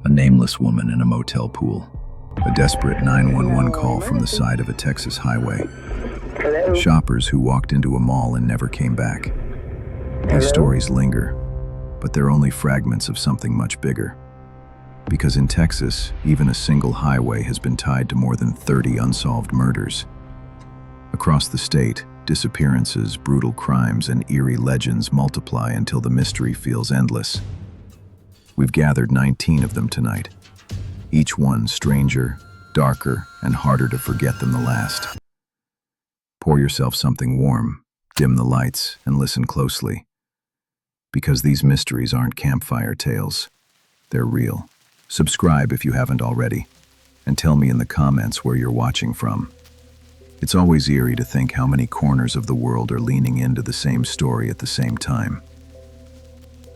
A nameless woman in a motel pool. A desperate 911 call from the side of a Texas highway. Shoppers who walked into a mall and never came back. These stories linger, but they're only fragments of something much bigger. Because in Texas, even a single highway has been tied to more than 30 unsolved murders. Across the state, disappearances, brutal crimes, and eerie legends multiply until the mystery feels endless. We've gathered 19 of them tonight, each one stranger, darker, and harder to forget than the last. Pour yourself something warm, dim the lights, and listen closely. Because these mysteries aren't campfire tales. They're real. Subscribe if you haven't already, and tell me in the comments where you're watching from. It's always eerie to think how many corners of the world are leaning into the same story at the same time.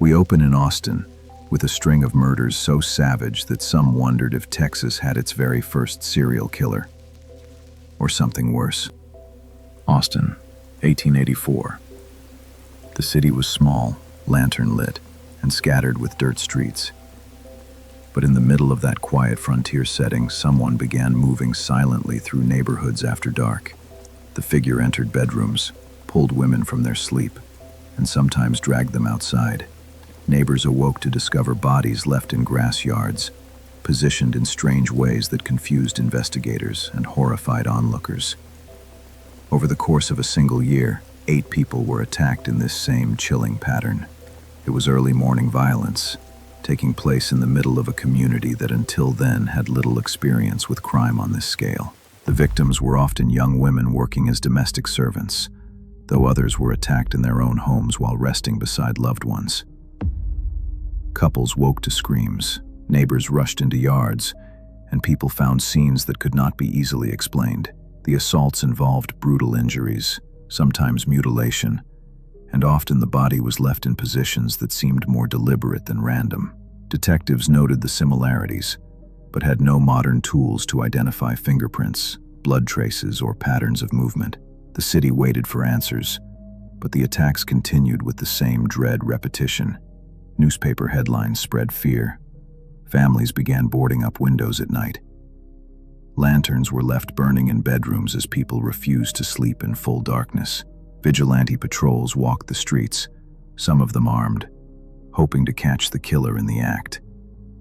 We open in Austin, with a string of murders so savage that some wondered if Texas had its very first serial killer. Or something worse. Austin, 1884. The city was small, lantern-lit, and scattered with dirt streets. But in the middle of that quiet frontier setting, someone began moving silently through neighborhoods after dark. The figure entered bedrooms, pulled women from their sleep, and sometimes dragged them outside. Neighbors awoke to discover bodies left in grass yards, positioned in strange ways that confused investigators and horrified onlookers. Over the course of a single year, 8 people were attacked in this same chilling pattern. It was early morning violence, taking place in the middle of a community that until then had little experience with crime on this scale. The victims were often young women working as domestic servants, though others were attacked in their own homes while resting beside loved ones. Couples woke to screams, neighbors rushed into yards, and people found scenes that could not be easily explained. The assaults involved brutal injuries, sometimes mutilation, and often the body was left in positions that seemed more deliberate than random. Detectives noted the similarities, but had no modern tools to identify fingerprints, blood traces, or patterns of movement. The city waited for answers, but the attacks continued with the same dread repetition. Newspaper headlines spread fear. Families began boarding up windows at night. Lanterns were left burning in bedrooms as people refused to sleep in full darkness. Vigilante patrols walked the streets, some of them armed, hoping to catch the killer in the act.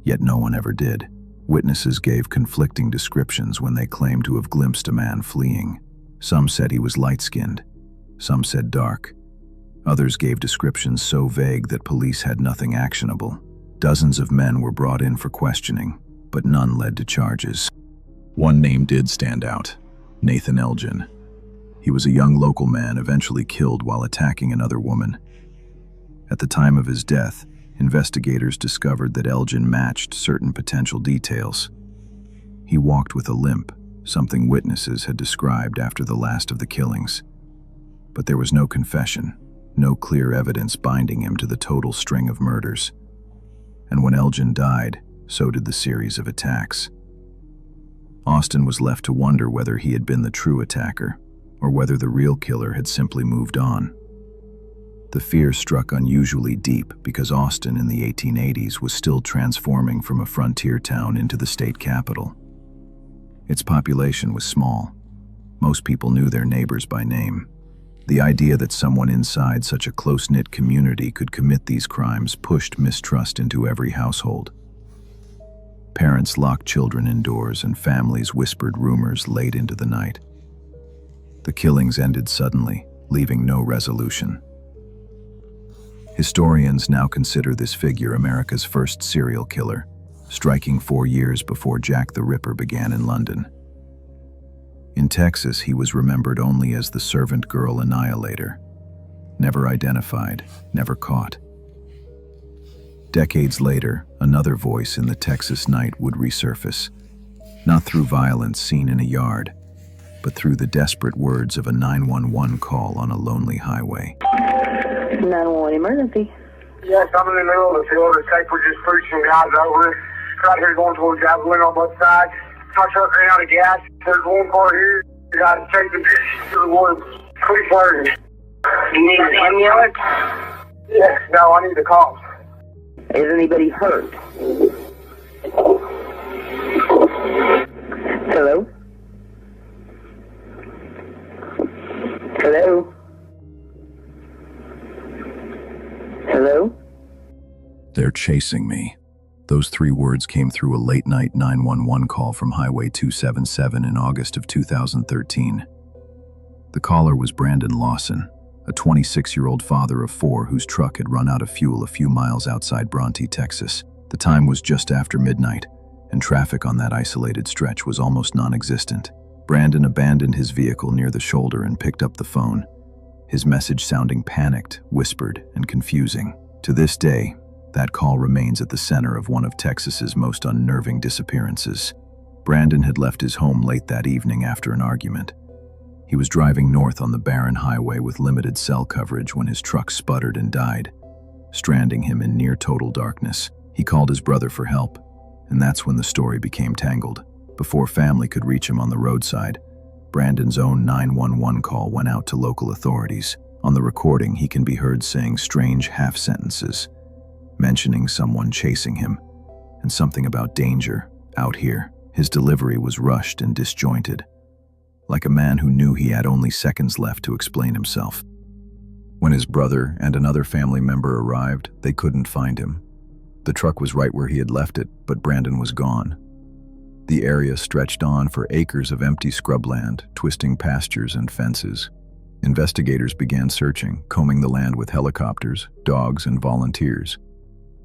Yet no one ever did. Witnesses gave conflicting descriptions when they claimed to have glimpsed a man fleeing. Some said he was light-skinned, some said dark. Others gave descriptions so vague that police had nothing actionable. Dozens of men were brought in for questioning, but none led to charges. One name did stand out: Nathan Elgin. He was a young local man eventually killed while attacking another woman. At the time of his death, investigators discovered that Elgin matched certain potential details. He walked with a limp, something witnesses had described after the last of the killings. But there was no confession, no clear evidence binding him to the total string of murders. And when Elgin died, so did the series of attacks. Austin was left to wonder whether he had been the true attacker, or whether the real killer had simply moved on. The fear struck unusually deep because Austin in the 1880s was still transforming from a frontier town into the state capital. Its population was small. Most people knew their neighbors by name. The idea that someone inside such a close-knit community could commit these crimes pushed mistrust into every household. Parents locked children indoors and families whispered rumors late into the night. The killings ended suddenly, leaving no resolution. Historians now consider this figure America's first serial killer, striking 4 years before Jack the Ripper began in London. In Texas, he was remembered only as the servant girl annihilator, never identified, never caught. Decades later, another voice in the Texas night would resurface, not through violence seen in a yard, but through the desperate words of a 911 call on a lonely highway. 911 emergency. Yes, I'm in the middle of the field. It's like we're just pushing guys over. Right here going towards Javelin on both sides. My truck ran out of gas. There's one car here. You got to take the bitch to the woods. Please hurry. You need an ambulance? Yes, no, I need the cops. Is anybody hurt? chasing me." Those 3 words came through a late-night 911 call from Highway 277 in August of 2013. The caller was Brandon Lawson, a 26-year-old father of 4 whose truck had run out of fuel a few miles outside Bronte, Texas. The time was just after midnight, and traffic on that isolated stretch was almost non-existent. Brandon abandoned his vehicle near the shoulder and picked up the phone, his message sounding panicked, whispered, and confusing. To this day, that call remains at the center of one of Texas's most unnerving disappearances. Brandon had left his home late that evening after an argument. He was driving north on the barren highway with limited cell coverage when his truck sputtered and died, stranding him in near-total darkness. He called his brother for help, and that's when the story became tangled. Before family could reach him on the roadside, Brandon's own 911 call went out to local authorities. On the recording, he can be heard saying strange half-sentences, mentioning someone chasing him, and something about danger out here. His delivery was rushed and disjointed, like a man who knew he had only seconds left to explain himself. When his brother and another family member arrived, they couldn't find him. The truck was right where he had left it, but Brandon was gone. The area stretched on for acres of empty scrubland, twisting pastures and fences. Investigators began searching, combing the land with helicopters, dogs, and volunteers.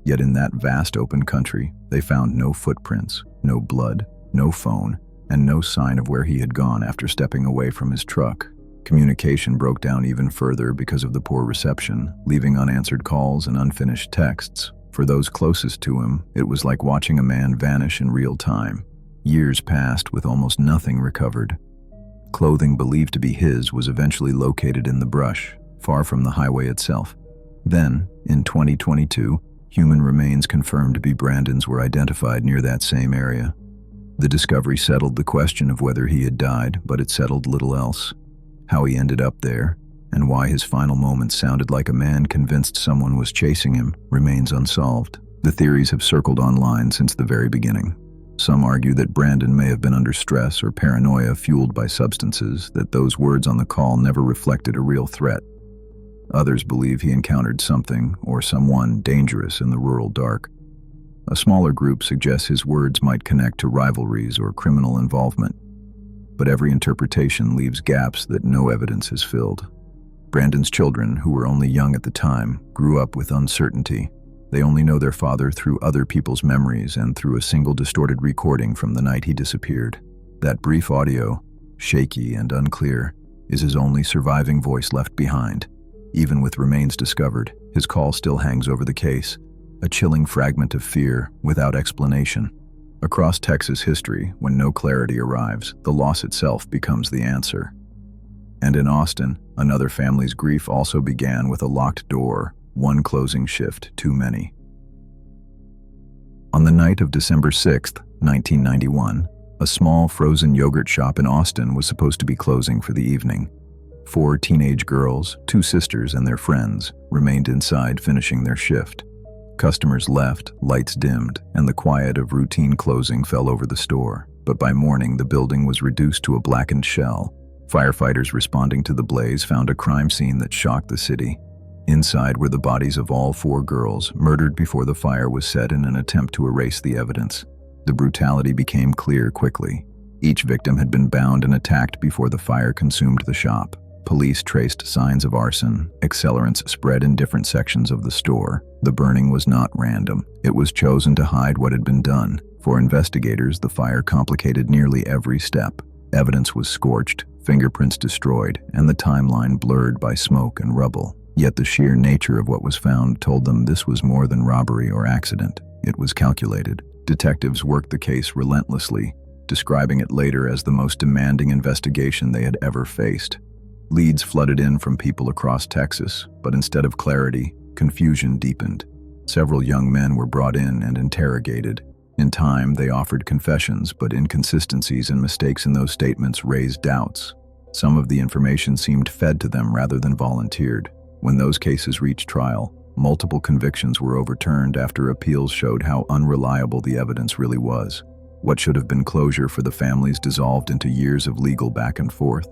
Yet in that vast open country, they found no footprints, no blood, no phone, and no sign of where he had gone after stepping away from his truck. Communication broke down even further because of the poor reception, leaving unanswered calls and unfinished texts. For those closest to him, it was like watching a man vanish in real time. Years passed with almost nothing recovered. Clothing believed to be his was eventually located in the brush, far from the highway itself. Then, in 2022, human remains confirmed to be Brandon's were identified near that same area. The discovery settled the question of whether he had died, but it settled little else. How he ended up there, and why his final moments sounded like a man convinced someone was chasing him, remains unsolved. The theories have circled online since the very beginning. Some argue that Brandon may have been under stress or paranoia fueled by substances, that those words on the call never reflected a real threat. Others believe he encountered something or someone dangerous in the rural dark. A smaller group suggests his words might connect to rivalries or criminal involvement. But every interpretation leaves gaps that no evidence has filled. Brandon's children, who were only young at the time, grew up with uncertainty. They only know their father through other people's memories and through a single distorted recording from the night he disappeared. That brief audio, shaky and unclear, is his only surviving voice left behind. Even with remains discovered, his call still hangs over the case, a chilling fragment of fear without explanation. Across Texas history, when no clarity arrives, the loss itself becomes the answer. And in Austin, another family's grief also began with a locked door, one closing shift too many. On the night of December 6, 1991, a small frozen yogurt shop in Austin was supposed to be closing for the evening. 4 teenage girls, 2 sisters and their friends, remained inside finishing their shift. Customers left, lights dimmed, and the quiet of routine closing fell over the store. But by morning, the building was reduced to a blackened shell. Firefighters responding to the blaze found a crime scene that shocked the city. Inside were the bodies of all 4 girls, murdered before the fire was set in an attempt to erase the evidence. The brutality became clear quickly. Each victim had been bound and attacked before the fire consumed the shop. Police traced signs of arson. Accelerants spread in different sections of the store. The burning was not random. It was chosen to hide what had been done. For investigators, the fire complicated nearly every step. Evidence was scorched, fingerprints destroyed, and the timeline blurred by smoke and rubble. Yet the sheer nature of what was found told them this was more than robbery or accident. It was calculated. Detectives worked the case relentlessly, describing it later as the most demanding investigation they had ever faced. Leads flooded in from people across Texas, but instead of clarity, confusion deepened. Several young men were brought in and interrogated. In time, they offered confessions, but inconsistencies and mistakes in those statements raised doubts. Some of the information seemed fed to them rather than volunteered. When those cases reached trial, multiple convictions were overturned after appeals showed how unreliable the evidence really was. What should have been closure for the families dissolved into years of legal back and forth.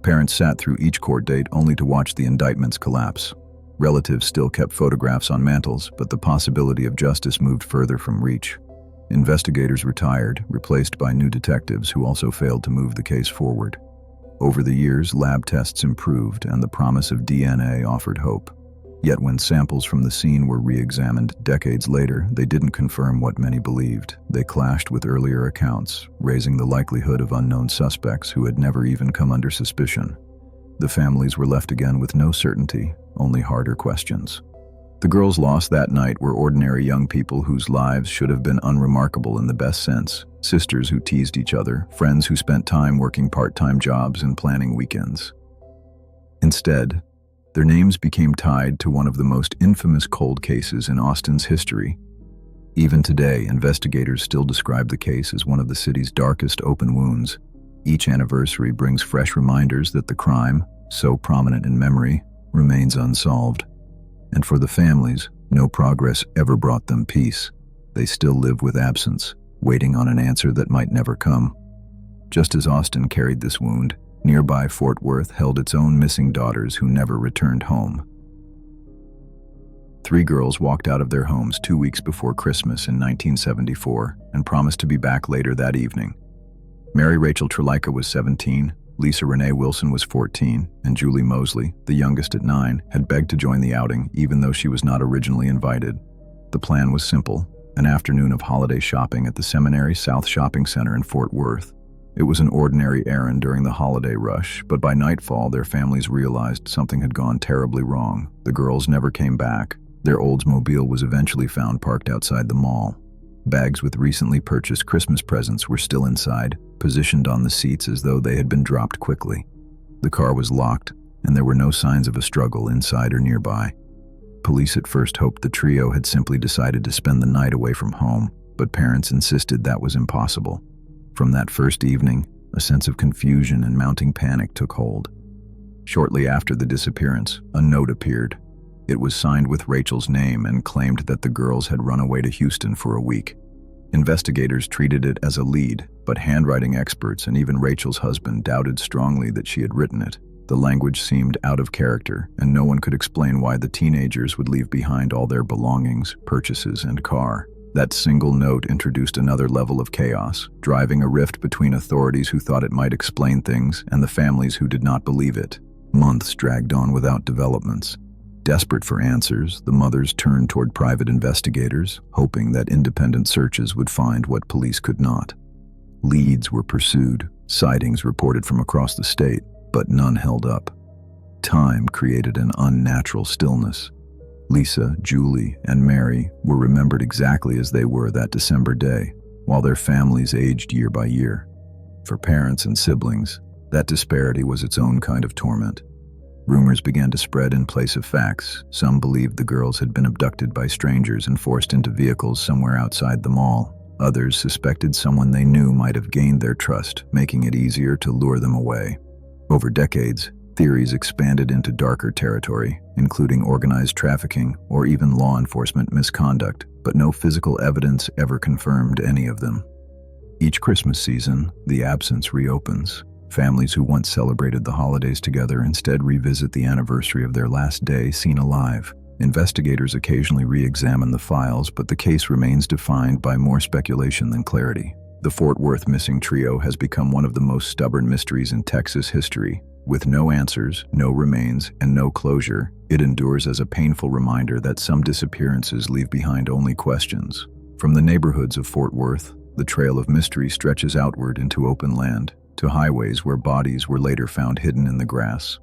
Parents sat through each court date only to watch the indictments collapse. Relatives still kept photographs on mantels, but the possibility of justice moved further from reach. Investigators retired, replaced by new detectives who also failed to move the case forward. Over the years, lab tests improved, and the promise of DNA offered hope. Yet when samples from the scene were re-examined decades later, they didn't confirm what many believed. They clashed with earlier accounts, raising the likelihood of unknown suspects who had never even come under suspicion. The families were left again with no certainty, only harder questions. The girls lost that night were ordinary young people whose lives should have been unremarkable in the best sense. Sisters who teased each other, friends who spent time working part-time jobs and planning weekends. Instead, their names became tied to one of the most infamous cold cases in Austin's history. Even today, investigators still describe the case as one of the city's darkest open wounds. Each anniversary brings fresh reminders that the crime, so prominent in memory, remains unsolved. And for the families, no progress ever brought them peace. They still live with absence, waiting on an answer that might never come. Just as Austin carried this wound, nearby Fort Worth held its own missing daughters who never returned home. 3 girls walked out of their homes 2 weeks before Christmas in 1974 and promised to be back later that evening. Mary Rachel Trelica was 17, Lisa Renee Wilson was 14, and Julie Mosley, the youngest at 9, had begged to join the outing even though she was not originally invited. The plan was simple: an afternoon of holiday shopping at the Seminary South Shopping Center in Fort Worth. It was an ordinary errand during the holiday rush, but by nightfall their families realized something had gone terribly wrong. The girls never came back. Their Oldsmobile was eventually found parked outside the mall. Bags with recently purchased Christmas presents were still inside, positioned on the seats as though they had been dropped quickly. The car was locked, and there were no signs of a struggle inside or nearby. Police at first hoped the trio had simply decided to spend the night away from home, but parents insisted that was impossible. From that first evening, a sense of confusion and mounting panic took hold. Shortly after the disappearance, a note appeared. It was signed with Rachel's name and claimed that the girls had run away to Houston for a week. Investigators treated it as a lead, but handwriting experts and even Rachel's husband doubted strongly that she had written it. The language seemed out of character, and no one could explain why the teenagers would leave behind all their belongings, purchases, and car. That single note introduced another level of chaos, driving a rift between authorities who thought it might explain things and the families who did not believe it. Months dragged on without developments. Desperate for answers, the mothers turned toward private investigators, hoping that independent searches would find what police could not. Leads were pursued, sightings reported from across the state, but none held up. Time created an unnatural stillness. Lisa, Julie, and Mary were remembered exactly as they were that December day, while their families aged year by year. For parents and siblings, that disparity was its own kind of torment. Rumors began to spread in place of facts. Some believed the girls had been abducted by strangers and forced into vehicles somewhere outside the mall. Others suspected someone they knew might have gained their trust, making it easier to lure them away. Over decades, theories expanded into darker territory, including organized trafficking or even law enforcement misconduct, but no physical evidence ever confirmed any of them. Each Christmas season, the absence reopens. Families who once celebrated the holidays together instead revisit the anniversary of their last day seen alive. Investigators occasionally re-examine the files, but the case remains defined by more speculation than clarity. The Fort Worth missing trio has become one of the most stubborn mysteries in Texas history. With no answers, no remains, and no closure, it endures as a painful reminder that some disappearances leave behind only questions. From the neighborhoods of Fort Worth, the trail of mystery stretches outward into open land, to highways where bodies were later found hidden in the grass.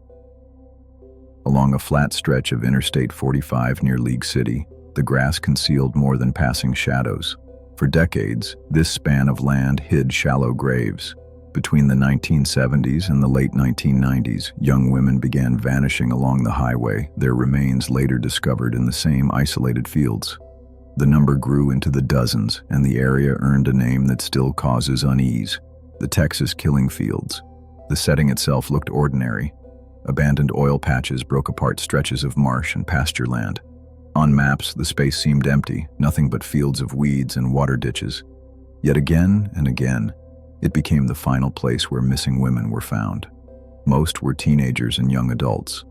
Along a flat stretch of Interstate 45 near League City, the grass concealed more than passing shadows. For decades, this span of land hid shallow graves. Between the 1970s and the late 1990s, young women began vanishing along the highway, their remains later discovered in the same isolated fields. The number grew into the dozens, and the area earned a name that still causes unease: the Texas Killing Fields. The setting itself looked ordinary. Abandoned oil patches broke apart stretches of marsh and pasture land. On maps, the space seemed empty, nothing but fields of weeds and water ditches. Yet again and again, it became the final place where missing women were found. Most were teenagers and young adults.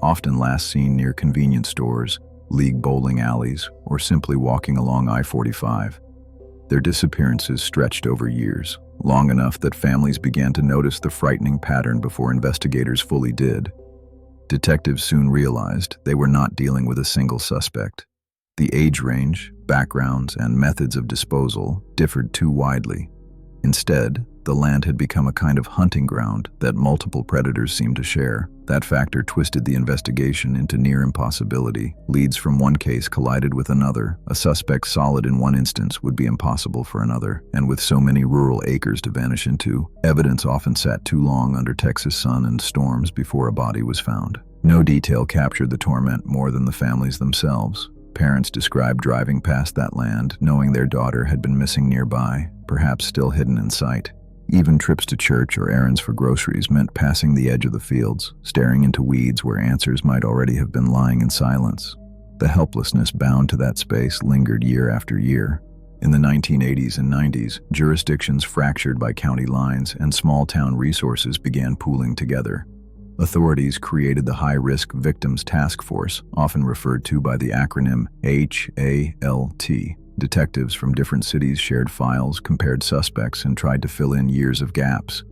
often last seen near convenience stores, league bowling alleys, or simply walking along I-45. Their disappearances stretched over years, long enough that families began to notice the frightening pattern before investigators fully did. Detectives soon realized they were not dealing with a single suspect. The age range, backgrounds, and methods of disposal differed too widely. Instead, the land had become a kind of hunting ground that multiple predators seemed to share. That factor twisted the investigation into near impossibility. Leads from one case collided with another. A suspect solid in one instance would be impossible for another, and with so many rural acres to vanish into, evidence often sat too long under Texas sun and storms before a body was found. No detail captured the torment more than the families themselves. Parents described driving past that land, knowing their daughter had been missing nearby, perhaps still hidden in sight. Even trips to church or errands for groceries meant passing the edge of the fields, staring into weeds where answers might already have been lying in silence. The helplessness bound to that space lingered year after year. In the 1980s and 90s, jurisdictions fractured by county lines and small-town resources began pooling together. Authorities created the High-Risk Victims Task Force, often referred to by the acronym HALT. Detectives from different cities shared files, compared suspects, and tried to fill in years of gaps.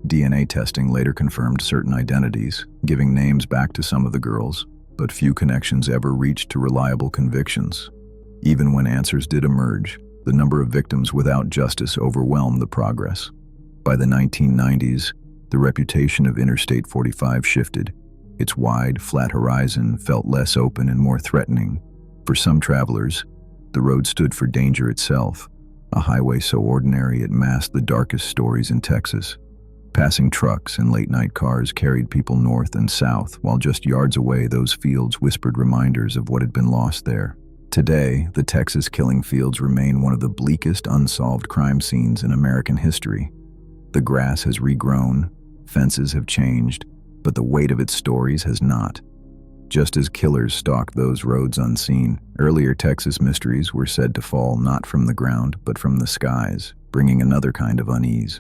DNA testing later confirmed certain identities, giving names back to some of the girls, but few connections ever reached to reliable convictions. Even when answers did emerge, the number of victims without justice overwhelmed the progress. By the 1990s, the reputation of Interstate 45 shifted. Its wide, flat horizon felt less open and more threatening. For some travelers, the road stood for danger itself, a highway so ordinary it masked the darkest stories in Texas. Passing trucks and late-night cars carried people north and south, while just yards away those fields whispered reminders of what had been lost there. Today, the Texas killing fields remain one of the bleakest unsolved crime scenes in American history. The grass has regrown, fences have changed, but the weight of its stories has not. Just as killers stalked those roads unseen, earlier Texas mysteries were said to fall not from the ground but from the skies, bringing another kind of unease.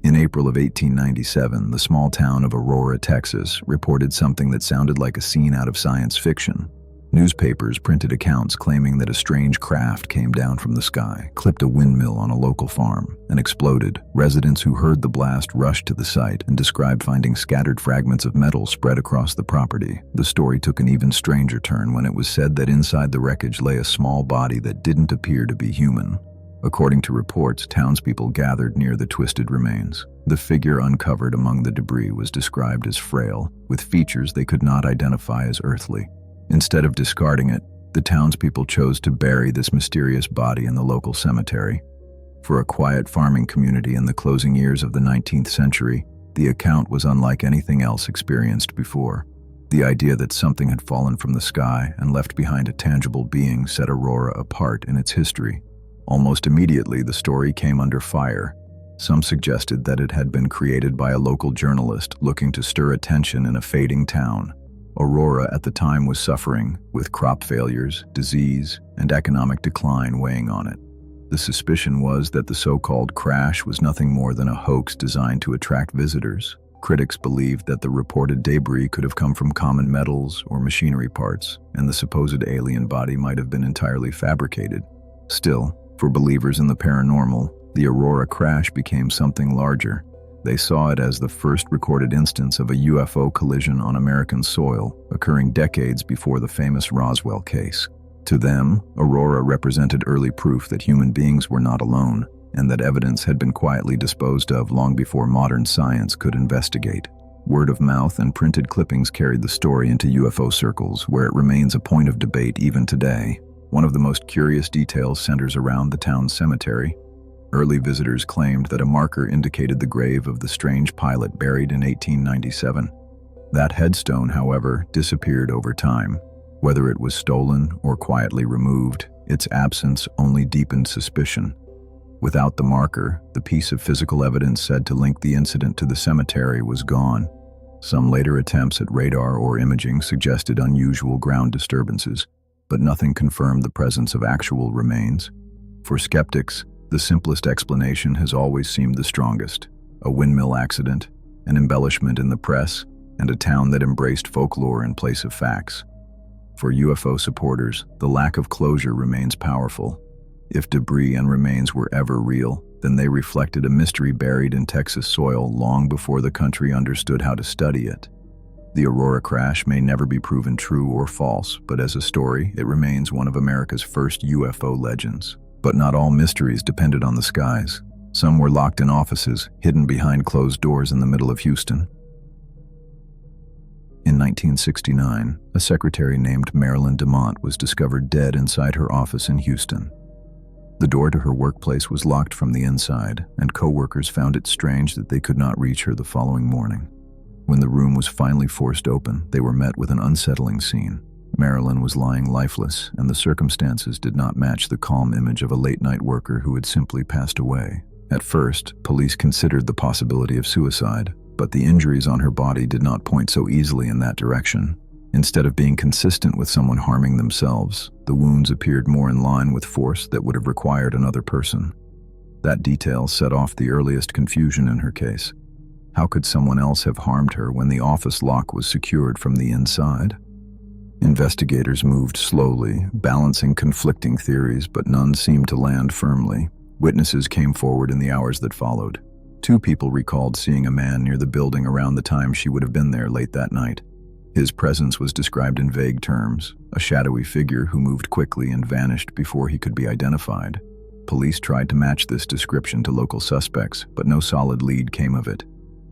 In April of 1897, the small town of Aurora, Texas, reported something that sounded like a scene out of science fiction. Newspapers printed accounts claiming that a strange craft came down from the sky, clipped a windmill on a local farm, and exploded. Residents who heard the blast rushed to the site and described finding scattered fragments of metal spread across the property. The story took an even stranger turn when it was said that inside the wreckage lay a small body that didn't appear to be human. According to reports, townspeople gathered near the twisted remains. The figure uncovered among the debris was described as frail, with features they could not identify as earthly. Instead of discarding it, the townspeople chose to bury this mysterious body in the local cemetery. For a quiet farming community in the closing years of the 19th century, the account was unlike anything else experienced before. The idea that something had fallen from the sky and left behind a tangible being set Aurora apart in its history. Almost immediately, the story came under fire. Some suggested that it had been created by a local journalist looking to stir attention in a fading town. Aurora at the time was suffering, with crop failures, disease, and economic decline weighing on it. The suspicion was that the so-called crash was nothing more than a hoax designed to attract visitors. Critics believed that the reported debris could have come from common metals or machinery parts, and the supposed alien body might have been entirely fabricated. Still, for believers in the paranormal, the Aurora crash became something larger. They saw it as the first recorded instance of a UFO collision on American soil, occurring decades before the famous Roswell case. To them, Aurora represented early proof that human beings were not alone, and that evidence had been quietly disposed of long before modern science could investigate. Word of mouth and printed clippings carried the story into UFO circles, where it remains a point of debate even today. One of the most curious details centers around the town's cemetery. Early visitors claimed that a marker indicated the grave of the strange pilot buried in 1897. That headstone, however, disappeared over time. Whether it was stolen or quietly removed, its absence only deepened suspicion. Without the marker, the piece of physical evidence said to link the incident to the cemetery was gone. Some later attempts at radar or imaging suggested unusual ground disturbances, but nothing confirmed the presence of actual remains. For skeptics, the simplest explanation has always seemed the strongest: a windmill accident, an embellishment in the press, and a town that embraced folklore in place of facts. For UFO supporters, the lack of closure remains powerful. If debris and remains were ever real, then they reflected a mystery buried in Texas soil long before the country understood how to study it. The Aurora crash may never be proven true or false, but as a story, it remains one of America's first UFO legends. But not all mysteries depended on the skies. Some were locked in offices, hidden behind closed doors in the middle of Houston. In 1969, a secretary named Marilyn DeMont was discovered dead inside her office in Houston. The door to her workplace was locked from the inside, and co-workers found it strange that they could not reach her the following morning. When the room was finally forced open, they were met with an unsettling scene. Marilyn was lying lifeless, and the circumstances did not match the calm image of a late-night worker who had simply passed away. At first, police considered the possibility of suicide, but the injuries on her body did not point so easily in that direction. Instead of being consistent with someone harming themselves, the wounds appeared more in line with force that would have required another person. That detail set off the earliest confusion in her case. How could someone else have harmed her when the office lock was secured from the inside? Investigators moved slowly, balancing conflicting theories, but none seemed to land firmly. Witnesses came forward in the hours that followed. 2 people recalled seeing a man near the building around the time she would have been there late that night. His presence was described in vague terms, a shadowy figure who moved quickly and vanished before he could be identified. Police tried to match this description to local suspects, but no solid lead came of it.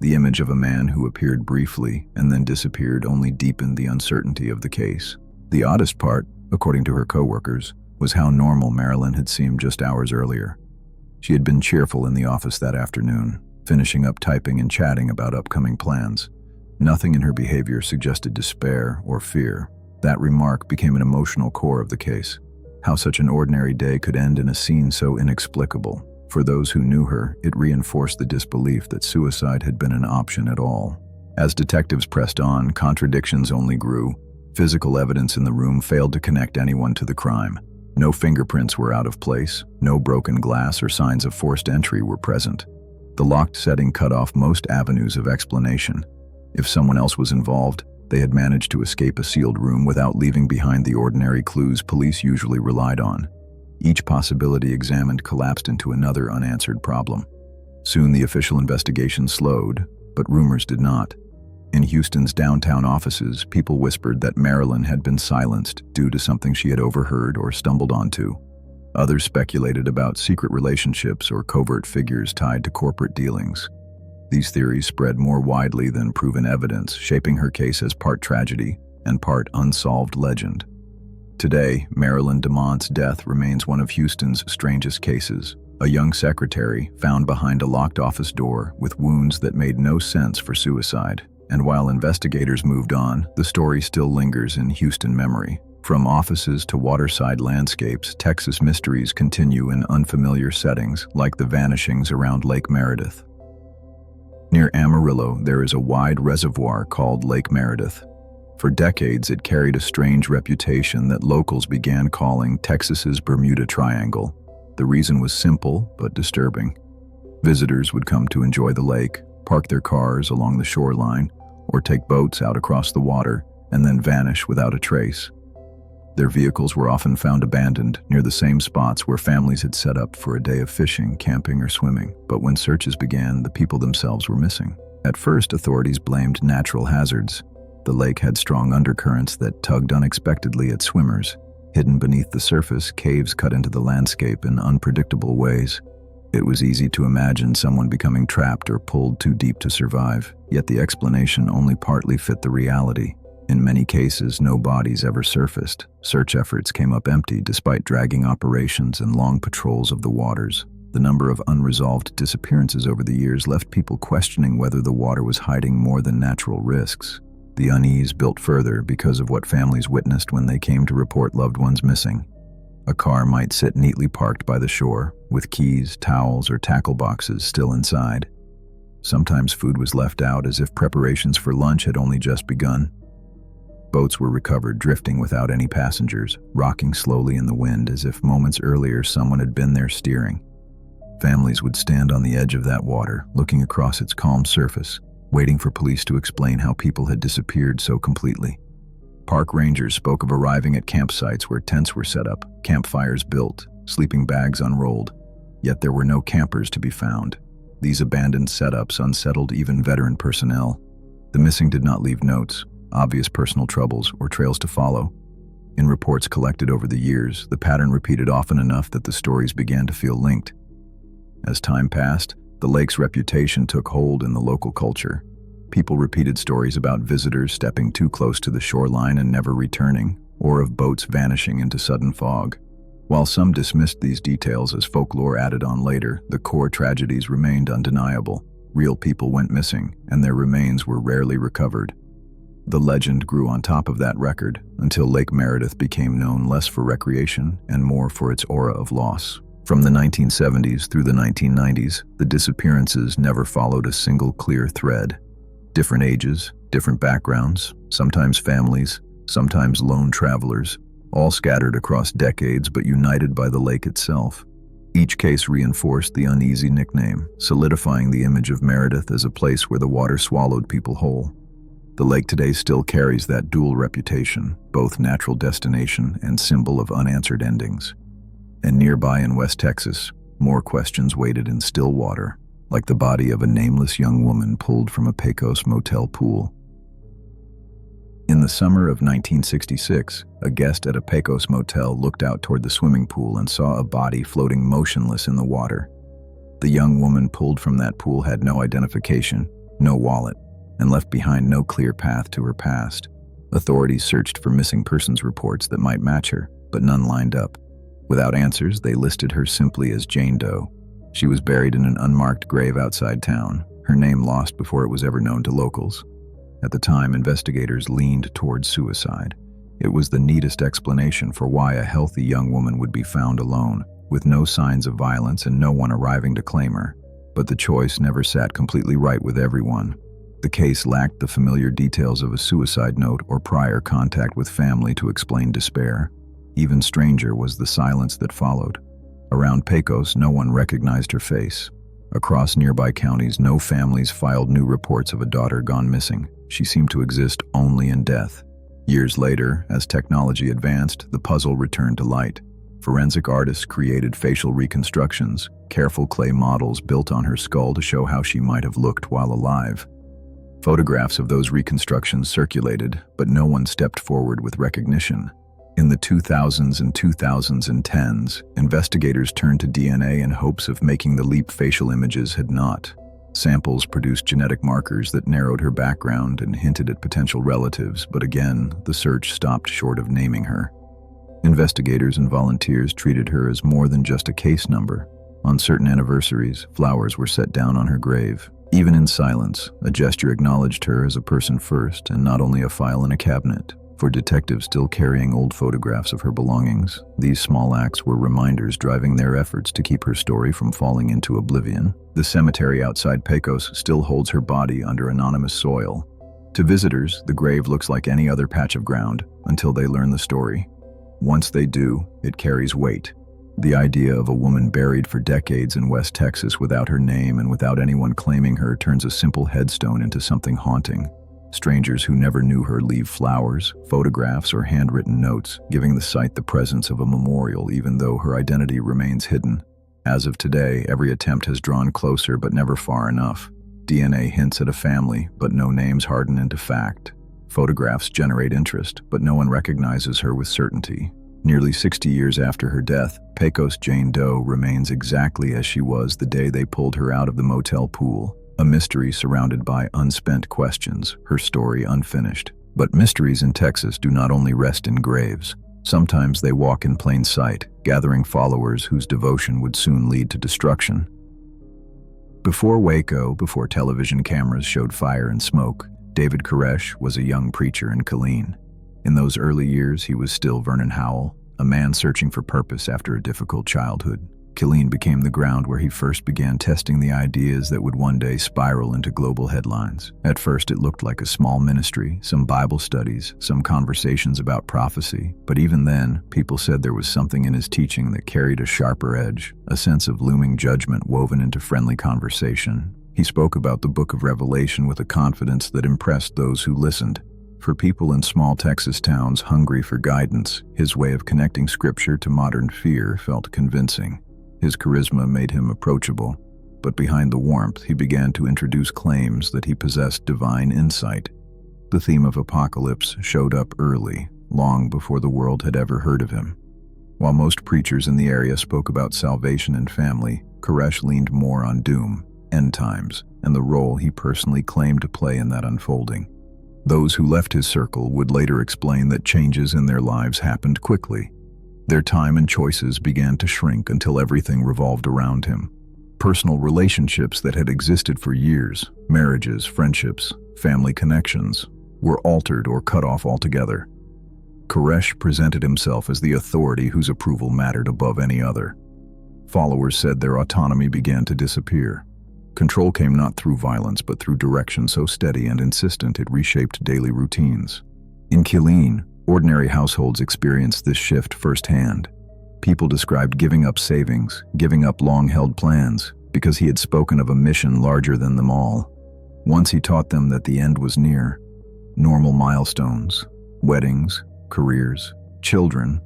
The image of a man who appeared briefly and then disappeared only deepened the uncertainty of the case. The oddest part, according to her coworkers, was how normal Marilyn had seemed just hours earlier. She had been cheerful in the office that afternoon, finishing up typing and chatting about upcoming plans. Nothing in her behavior suggested despair or fear. That remark became an emotional core of the case. How such an ordinary day could end in a scene so inexplicable. For those who knew her, it reinforced the disbelief that suicide had been an option at all. As detectives pressed on, contradictions only grew. Physical evidence in the room failed to connect anyone to the crime. No fingerprints were out of place, no broken glass or signs of forced entry were present. The locked setting cut off most avenues of explanation. If someone else was involved, they had managed to escape a sealed room without leaving behind the ordinary clues police usually relied on. Each possibility examined collapsed into another unanswered problem. Soon the official investigation slowed, but rumors did not. In Houston's downtown offices, people whispered that Marilyn had been silenced due to something she had overheard or stumbled onto. Others speculated about secret relationships or covert figures tied to corporate dealings. These theories spread more widely than proven evidence, shaping her case as part tragedy and part unsolved legend. Today, Marilyn DeMont's death remains one of Houston's strangest cases. A young secretary found behind a locked office door with wounds that made no sense for suicide. And while investigators moved on, the story still lingers in Houston memory. From offices to waterside landscapes, Texas mysteries continue in unfamiliar settings, like the vanishings around Lake Meredith. Near Amarillo, there is a wide reservoir called Lake Meredith. For decades, it carried a strange reputation that locals began calling Texas's Bermuda Triangle. The reason was simple but disturbing. Visitors would come to enjoy the lake, park their cars along the shoreline, or take boats out across the water, and then vanish without a trace. Their vehicles were often found abandoned near the same spots where families had set up for a day of fishing, camping, or swimming. But when searches began, the people themselves were missing. At first, authorities blamed natural hazards. The lake had strong undercurrents that tugged unexpectedly at swimmers. Hidden beneath the surface, caves cut into the landscape in unpredictable ways. It was easy to imagine someone becoming trapped or pulled too deep to survive, yet the explanation only partly fit the reality. In many cases, no bodies ever surfaced. Search efforts came up empty despite dragging operations and long patrols of the waters. The number of unresolved disappearances over the years left people questioning whether the water was hiding more than natural risks. The unease built further because of what families witnessed when they came to report loved ones missing. A car might sit neatly parked by the shore, with keys, towels, or tackle boxes still inside. Sometimes food was left out as if preparations for lunch had only just begun. Boats were recovered drifting without any passengers, rocking slowly in the wind as if moments earlier someone had been there steering. Families would stand on the edge of that water, looking across its calm surface, waiting for police to explain how people had disappeared so completely. Park rangers spoke of arriving at campsites where tents were set up, campfires built, sleeping bags unrolled, yet there were no campers to be found. These abandoned setups unsettled even veteran personnel. The missing did not leave notes, obvious personal troubles, or trails to follow. In reports collected over the years, the pattern repeated often enough that the stories began to feel linked. As time passed, the lake's reputation took hold in the local culture. People repeated stories about visitors stepping too close to the shoreline and never returning, or of boats vanishing into sudden fog. While some dismissed these details as folklore added on later, the core tragedies remained undeniable. Real people went missing, and their remains were rarely recovered. The legend grew on top of that record, until Lake Meredith became known less for recreation and more for its aura of loss. From the 1970s through the 1990s, the disappearances never followed a single clear thread. Different ages, different backgrounds, sometimes families, sometimes lone travelers, all scattered across decades but united by the lake itself. Each case reinforced the uneasy nickname, solidifying the image of Meredith as a place where the water swallowed people whole. The lake today still carries that dual reputation, both natural destination and symbol of unanswered endings. And nearby in West Texas, more questions waited in still water, like the body of a nameless young woman pulled from a Pecos motel pool. In the summer of 1966, a guest at a Pecos motel looked out toward the swimming pool and saw a body floating motionless in the water. The young woman pulled from that pool had no identification, no wallet, and left behind no clear path to her past. Authorities searched for missing persons reports that might match her, but none lined up. Without answers, they listed her simply as Jane Doe. She was buried in an unmarked grave outside town, her name lost before it was ever known to locals. At the time, investigators leaned towards suicide. It was the neatest explanation for why a healthy young woman would be found alone, with no signs of violence and no one arriving to claim her. But the choice never sat completely right with everyone. The case lacked the familiar details of a suicide note or prior contact with family to explain despair. Even stranger was the silence that followed. Around Pecos, no one recognized her face. Across nearby counties, no families filed new reports of a daughter gone missing. She seemed to exist only in death. Years later, as technology advanced, the puzzle returned to light. Forensic artists created facial reconstructions, careful clay models built on her skull to show how she might have looked while alive. Photographs of those reconstructions circulated, but no one stepped forward with recognition. In the 2000s and 2010s, investigators turned to DNA in hopes of making the leap facial images had not. Samples produced genetic markers that narrowed her background and hinted at potential relatives, but again, the search stopped short of naming her. Investigators and volunteers treated her as more than just a case number. On certain anniversaries, flowers were set down on her grave. Even in silence, a gesture acknowledged her as a person first and not only a file in a cabinet. For detectives still carrying old photographs of her belongings, these small acts were reminders driving their efforts to keep her story from falling into oblivion. The cemetery outside Pecos still holds her body under anonymous soil. To visitors, the grave looks like any other patch of ground until they learn the story. Once they do, it carries weight. The idea of a woman buried for decades in West Texas without her name and without anyone claiming her turns a simple headstone into something haunting. Strangers who never knew her leave flowers, photographs, or handwritten notes, giving the site the presence of a memorial even though her identity remains hidden. As of today, every attempt has drawn closer but never far enough. DNA hints at a family, but no names harden into fact. Photographs generate interest, but no one recognizes her with certainty. Nearly 60 years after her death, Pecos Jane Doe remains exactly as she was the day they pulled her out of the motel pool. A mystery surrounded by unspent questions, her story unfinished. But mysteries in Texas do not only rest in graves. Sometimes they walk in plain sight, gathering followers whose devotion would soon lead to destruction. Before Waco, before television cameras showed fire and smoke, David Koresh was a young preacher in Killeen. In those early years, he was still Vernon Howell, a man searching for purpose after a difficult childhood. Killeen became the ground where he first began testing the ideas that would one day spiral into global headlines. At first, it looked like a small ministry, some Bible studies, some conversations about prophecy. But even then, people said there was something in his teaching that carried a sharper edge, a sense of looming judgment woven into friendly conversation. He spoke about the Book of Revelation with a confidence that impressed those who listened. For people in small Texas towns hungry for guidance, his way of connecting scripture to modern fear felt convincing. His charisma made him approachable, but behind the warmth he began to introduce claims that he possessed divine insight. The theme of apocalypse showed up early, long before the world had ever heard of him. While most preachers in the area spoke about salvation and family, Koresh leaned more on doom, end times, and the role he personally claimed to play in that unfolding. Those who left his circle would later explain that changes in their lives happened quickly. Their time and choices began to shrink until everything revolved around him. Personal relationships that had existed for years, marriages, friendships, family connections, were altered or cut off altogether. Koresh presented himself as the authority whose approval mattered above any other. Followers said their autonomy began to disappear. Control came not through violence but through direction so steady and insistent it reshaped daily routines. In Killeen, ordinary households experienced this shift firsthand. People described giving up savings, giving up long-held plans, because he had spoken of a mission larger than them all. Once he taught them that the end was near. Normal milestones, weddings, careers, children,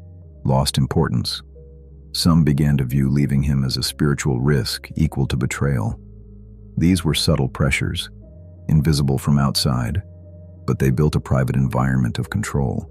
lost importance. Some began to view leaving him as a spiritual risk equal to betrayal. These were subtle pressures, invisible from outside, but they built a private environment of control.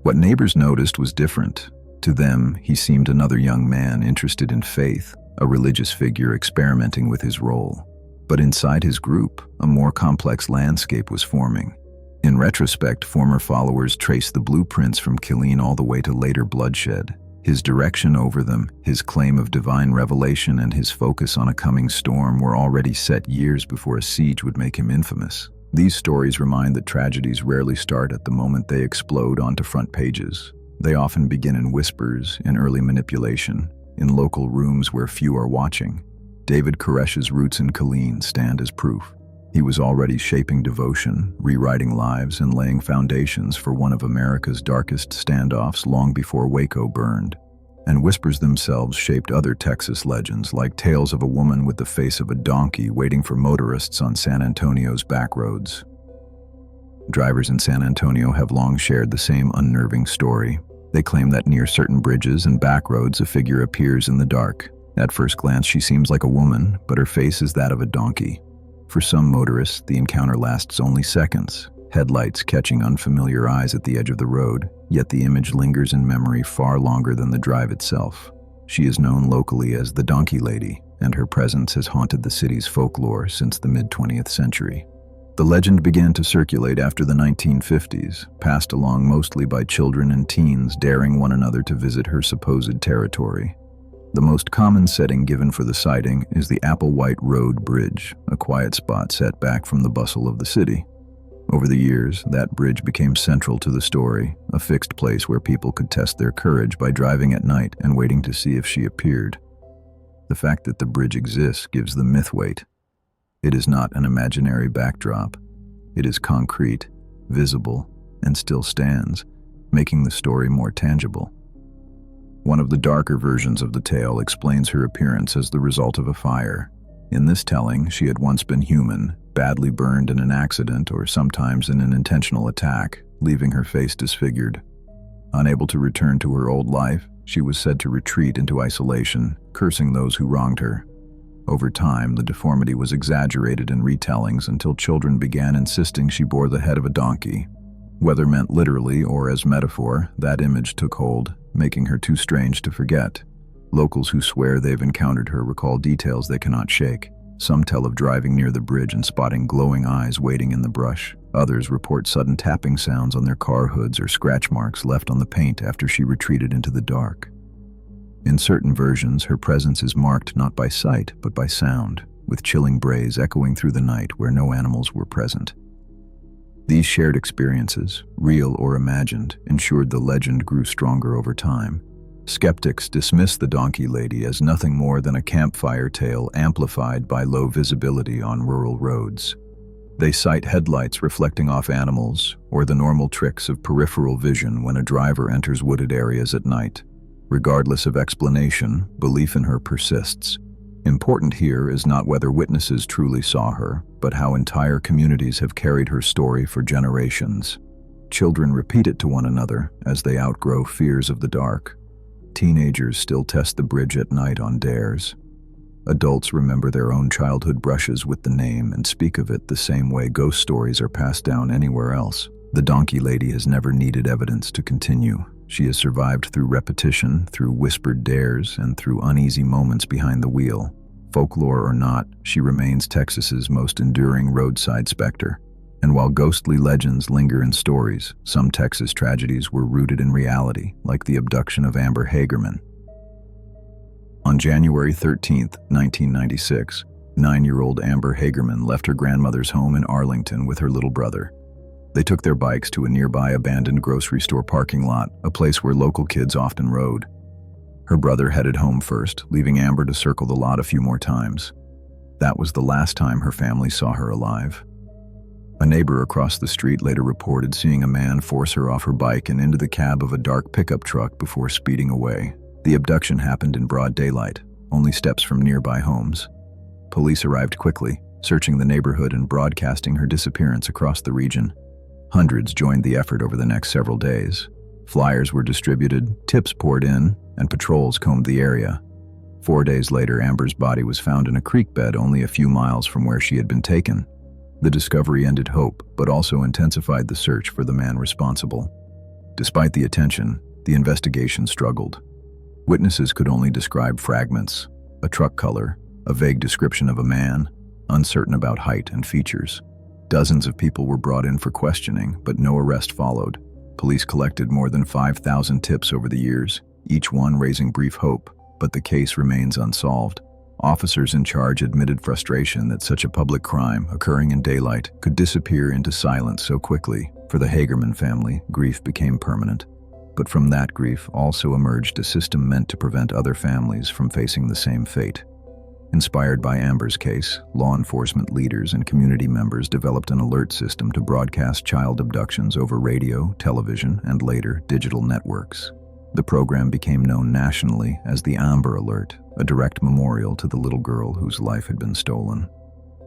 What neighbors noticed was different. To them, he seemed another young man interested in faith, a religious figure experimenting with his role. But inside his group, a more complex landscape was forming. In retrospect, former followers traced the blueprints from Killeen all the way to later bloodshed. His direction over them, his claim of divine revelation, and his focus on a coming storm were already set years before a siege would make him infamous. These stories remind that tragedies rarely start at the moment they explode onto front pages. They often begin in whispers, in early manipulation, in local rooms where few are watching. David Koresh's roots in Killeen stand as proof. He was already shaping devotion, rewriting lives, and laying foundations for one of America's darkest standoffs long before Waco burned. And whispers themselves shaped other Texas legends, like tales of a woman with the face of a donkey waiting for motorists on San Antonio's back roads. Drivers in San Antonio have long shared the same unnerving story. They claim that near certain bridges and back roads a figure appears in the dark. At first glance she seems like a woman, but her face is that of a donkey. For some motorists, the encounter lasts only seconds, headlights catching unfamiliar eyes at the edge of the road, yet the image lingers in memory far longer than the drive itself. She is known locally as the Donkey Lady, and her presence has haunted the city's folklore since the mid-20th century. The legend began to circulate after the 1950s, passed along mostly by children and teens daring one another to visit her supposed territory. The most common setting given for the sighting is the Applewhite Road Bridge, a quiet spot set back from the bustle of the city. Over the years, that bridge became central to the story, a fixed place where people could test their courage by driving at night and waiting to see if she appeared. The fact that the bridge exists gives the myth weight. It is not an imaginary backdrop. It is concrete, visible, and still stands, making the story more tangible. One of the darker versions of the tale explains her appearance as the result of a fire. In this telling, she had once been human, badly burned in an accident or sometimes in an intentional attack, leaving her face disfigured. Unable to return to her old life, she was said to retreat into isolation, cursing those who wronged her. Over time, the deformity was exaggerated in retellings until children began insisting she bore the head of a donkey. Whether meant literally or as metaphor, that image took hold, making her too strange to forget. Locals who swear they've encountered her recall details they cannot shake. Some tell of driving near the bridge and spotting glowing eyes waiting in the brush. Others report sudden tapping sounds on their car hoods or scratch marks left on the paint after she retreated into the dark. In certain versions, her presence is marked not by sight but by sound, with chilling brays echoing through the night where no animals were present. These shared experiences, real or imagined, ensured the legend grew stronger over time. Skeptics dismiss the Donkey Lady as nothing more than a campfire tale amplified by low visibility on rural roads. They cite headlights reflecting off animals or the normal tricks of peripheral vision when a driver enters wooded areas at night. Regardless of explanation, belief in her persists. Important here is not whether witnesses truly saw her, but how entire communities have carried her story for generations. Children repeat it to one another as they outgrow fears of the dark. Teenagers still test the bridge at night on dares. Adults remember their own childhood brushes with the name and speak of it the same way ghost stories are passed down anywhere else. The donkey lady has never needed evidence to continue. She has survived through repetition, through whispered dares, and through uneasy moments behind the wheel. Folklore or not, she remains Texas's most enduring roadside specter. And while ghostly legends linger in stories, some Texas tragedies were rooted in reality, like the abduction of Amber Hagerman. On January 13, 1996, 9-year-old Amber Hagerman left her grandmother's home in Arlington with her little brother. They took their bikes to a nearby abandoned grocery store parking lot, a place where local kids often rode. Her brother headed home first, leaving Amber to circle the lot a few more times. That was the last time her family saw her alive. A neighbor across the street later reported seeing a man force her off her bike and into the cab of a dark pickup truck before speeding away. The abduction happened in broad daylight, only steps from nearby homes. Police arrived quickly, searching the neighborhood and broadcasting her disappearance across the region. Hundreds joined the effort over the next several days. Flyers were distributed, tips poured in, and patrols combed the area. 4 days later, Amber's body was found in a creek bed only a few miles from where she had been taken. The discovery ended hope, but also intensified the search for the man responsible. Despite the attention, the investigation struggled. Witnesses could only describe fragments, a truck color, a vague description of a man, uncertain about height and features. Dozens of people were brought in for questioning, but no arrest followed. Police collected more than 5,000 tips over the years, each one raising brief hope, but the case remains unsolved. Officers in charge admitted frustration that such a public crime, occurring in daylight, could disappear into silence so quickly. For the Hagerman family, grief became permanent. But from that grief also emerged a system meant to prevent other families from facing the same fate. Inspired by Amber's case, law enforcement leaders and community members developed an alert system to broadcast child abductions over radio, television, and later, digital networks. The program became known nationally as the Amber Alert, a direct memorial to the little girl whose life had been stolen.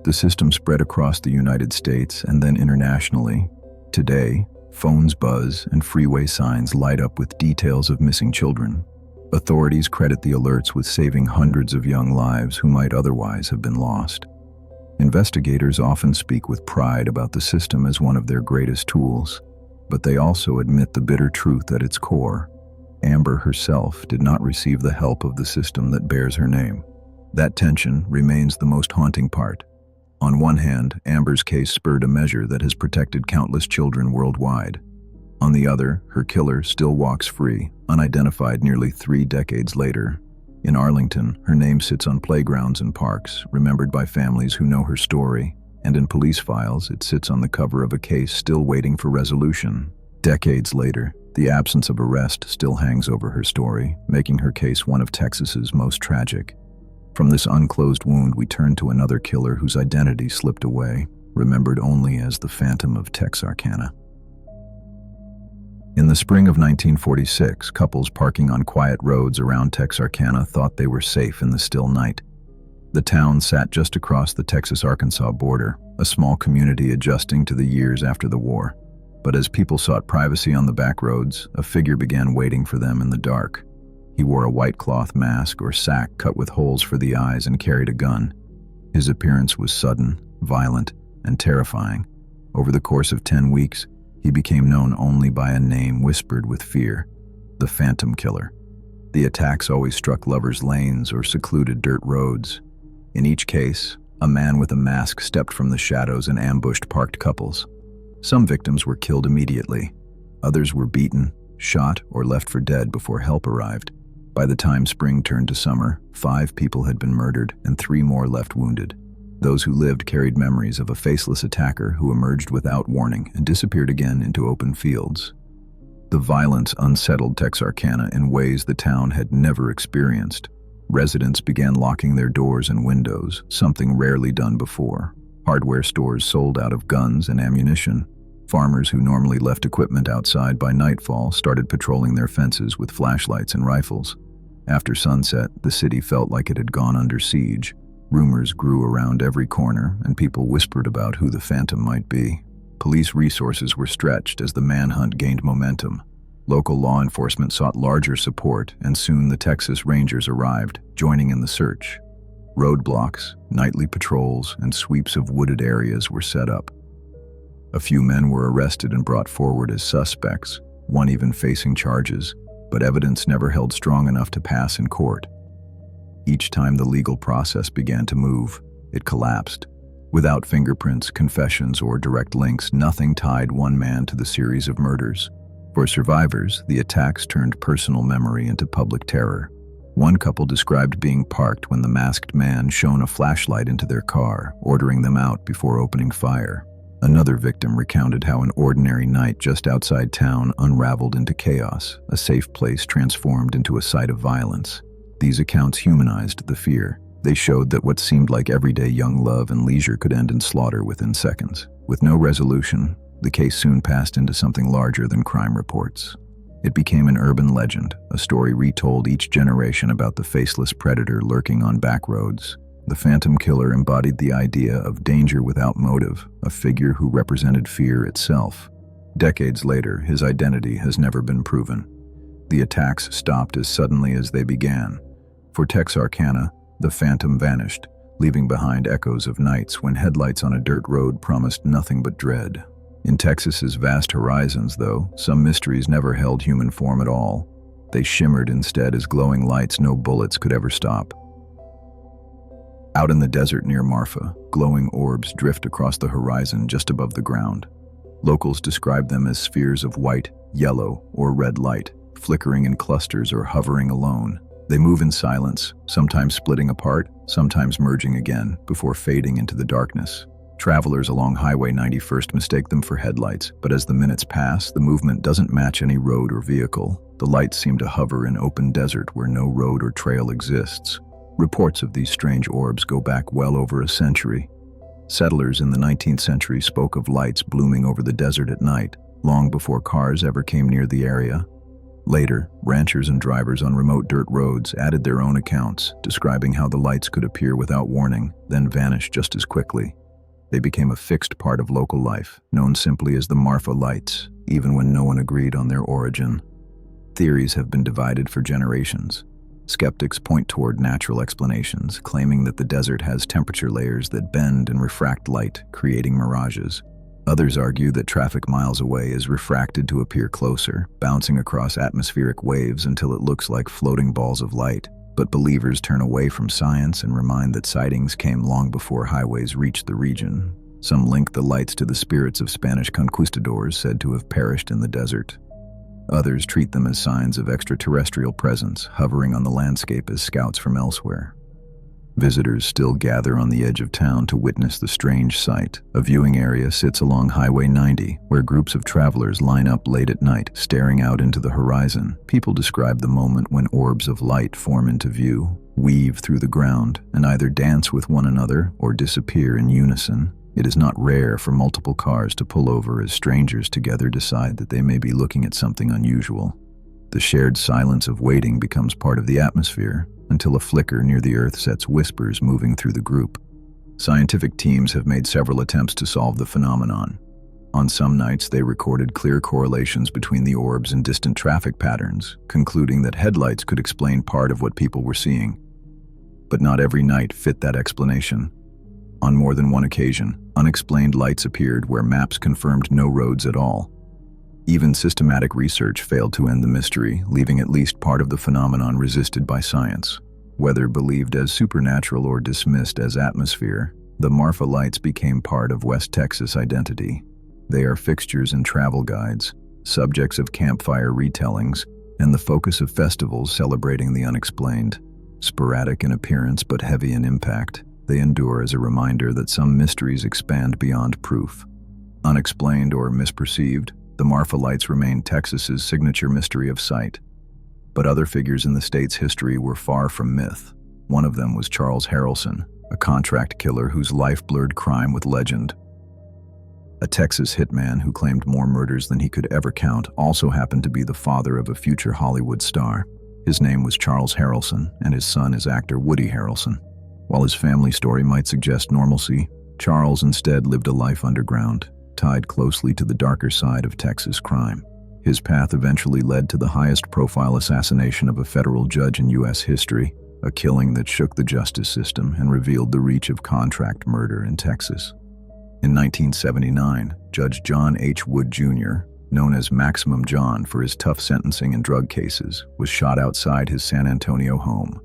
The system spread across the United States and then internationally. Today, phones buzz and freeway signs light up with details of missing children. Authorities credit the alerts with saving hundreds of young lives who might otherwise have been lost. Investigators often speak with pride about the system as one of their greatest tools, but they also admit the bitter truth at its core. Amber herself did not receive the help of the system that bears her name. That tension remains the most haunting part. On one hand, Amber's case spurred a measure that has protected countless children worldwide. On the other, her killer still walks free, unidentified nearly 3 decades later. In Arlington, her name sits on playgrounds and parks, remembered by families who know her story, and in police files, it sits on the cover of a case still waiting for resolution. Decades later, the absence of arrest still hangs over her story, making her case one of Texas's most tragic. From this unclosed wound, we turn to another killer whose identity slipped away, remembered only as the Phantom of Texarkana. In the spring of 1946, couples parking on quiet roads around Texarkana thought they were safe in the still night. The town sat just across the Texas-Arkansas border, a small community adjusting to the years after the war. But as people sought privacy on the back roads, a figure began waiting for them in the dark. He wore a white cloth mask or sack cut with holes for the eyes and carried a gun. His appearance was sudden, violent, and terrifying. Over the course of 10 weeks, he became known only by a name whispered with fear: the Phantom Killer. The attacks always struck lovers' lanes or secluded dirt roads. In each case, a man with a mask stepped from the shadows and ambushed parked couples. Some victims were killed immediately. Others were beaten, shot, or left for dead before help arrived. By the time spring turned to summer, 5 people had been murdered and 3 more left wounded. Those who lived carried memories of a faceless attacker who emerged without warning and disappeared again into open fields. The violence unsettled Texarkana in ways the town had never experienced. Residents began locking their doors and windows, something rarely done before. Hardware stores sold out of guns and ammunition. Farmers who normally left equipment outside by nightfall started patrolling their fences with flashlights and rifles. After sunset, the city felt like it had gone under siege. Rumors grew around every corner, and people whispered about who the Phantom might be. Police resources were stretched as the manhunt gained momentum. Local law enforcement sought larger support, and soon the Texas Rangers arrived, joining in the search. Roadblocks, nightly patrols, and sweeps of wooded areas were set up. A few men were arrested and brought forward as suspects, one even facing charges, but evidence never held strong enough to pass in court. Each time the legal process began to move, it collapsed. Without fingerprints, confessions, or direct links, nothing tied one man to the series of murders. For survivors, the attacks turned personal memory into public terror. One couple described being parked when the masked man shone a flashlight into their car, ordering them out before opening fire. Another victim recounted how an ordinary night just outside town unraveled into chaos, a safe place transformed into a site of violence. These accounts humanized the fear. They showed that what seemed like everyday young love and leisure could end in slaughter within seconds. With no resolution, the case soon passed into something larger than crime reports. It became an urban legend, a story retold each generation about the faceless predator lurking on back roads. The Phantom Killer embodied the idea of danger without motive, a figure who represented fear itself. Decades later, his identity has never been proven. The attacks stopped as suddenly as they began. For Texarkana, the Phantom vanished, leaving behind echoes of nights when headlights on a dirt road promised nothing but dread. In Texas's vast horizons, though, some mysteries never held human form at all. They shimmered instead as glowing lights no bullets could ever stop. Out in the desert near Marfa, glowing orbs drift across the horizon just above the ground. Locals describe them as spheres of white, yellow, or red light, flickering in clusters or hovering alone. They move in silence, sometimes splitting apart, sometimes merging again, before fading into the darkness. Travelers along Highway 91st mistake them for headlights, but as the minutes pass, the movement doesn't match any road or vehicle. The lights seem to hover in open desert where no road or trail exists. Reports of these strange orbs go back well over a century. Settlers in the 19th century spoke of lights blooming over the desert at night, long before cars ever came near the area. Later, ranchers and drivers on remote dirt roads added their own accounts, describing how the lights could appear without warning, then vanish just as quickly. They became a fixed part of local life, known simply as the Marfa Lights, even when no one agreed on their origin. Theories have been divided for generations. Skeptics point toward natural explanations, claiming that the desert has temperature layers that bend and refract light, creating mirages. Others argue that traffic miles away is refracted to appear closer, bouncing across atmospheric waves until it looks like floating balls of light. But believers turn away from science and remind that sightings came long before highways reached the region. Some link the lights to the spirits of Spanish conquistadors said to have perished in the desert. Others treat them as signs of extraterrestrial presence, hovering on the landscape as scouts from elsewhere. Visitors still gather on the edge of town to witness the strange sight. A viewing area sits along Highway 90, where groups of travelers line up late at night, staring out into the horizon. People describe the moment when orbs of light form into view, weave through the ground, and either dance with one another or disappear in unison. It is not rare for multiple cars to pull over as strangers together decide that they may be looking at something unusual. The shared silence of waiting becomes part of the atmosphere, until a flicker near the earth sets whispers moving through the group. Scientific teams have made several attempts to solve the phenomenon. On some nights, they recorded clear correlations between the orbs and distant traffic patterns, concluding that headlights could explain part of what people were seeing. But not every night fit that explanation. On more than one occasion, unexplained lights appeared where maps confirmed no roads at all. Even systematic research failed to end the mystery, leaving at least part of the phenomenon resisted by science. Whether believed as supernatural or dismissed as atmosphere, the Marfa Lights became part of West Texas identity. They are fixtures in travel guides, subjects of campfire retellings, and the focus of festivals celebrating the unexplained. Sporadic in appearance but heavy in impact, they endure as a reminder that some mysteries expand beyond proof. Unexplained or misperceived, the Marfa Lights remain Texas's signature mystery of sight. But other figures in the state's history were far from myth. One of them was Charles Harrelson, a contract killer whose life blurred crime with legend. A Texas hitman who claimed more murders than he could ever count also happened to be the father of a future Hollywood star. His name was Charles Harrelson, and his son is actor Woody Harrelson. While his family story might suggest normalcy, Charles instead lived a life underground, tied closely to the darker side of Texas crime. His path eventually led to the highest-profile assassination of a federal judge in U.S. history, a killing that shook the justice system and revealed the reach of contract murder in Texas. In 1979, Judge John H. Wood, Jr., known as Maximum John for his tough sentencing in drug cases, was shot outside his San Antonio home.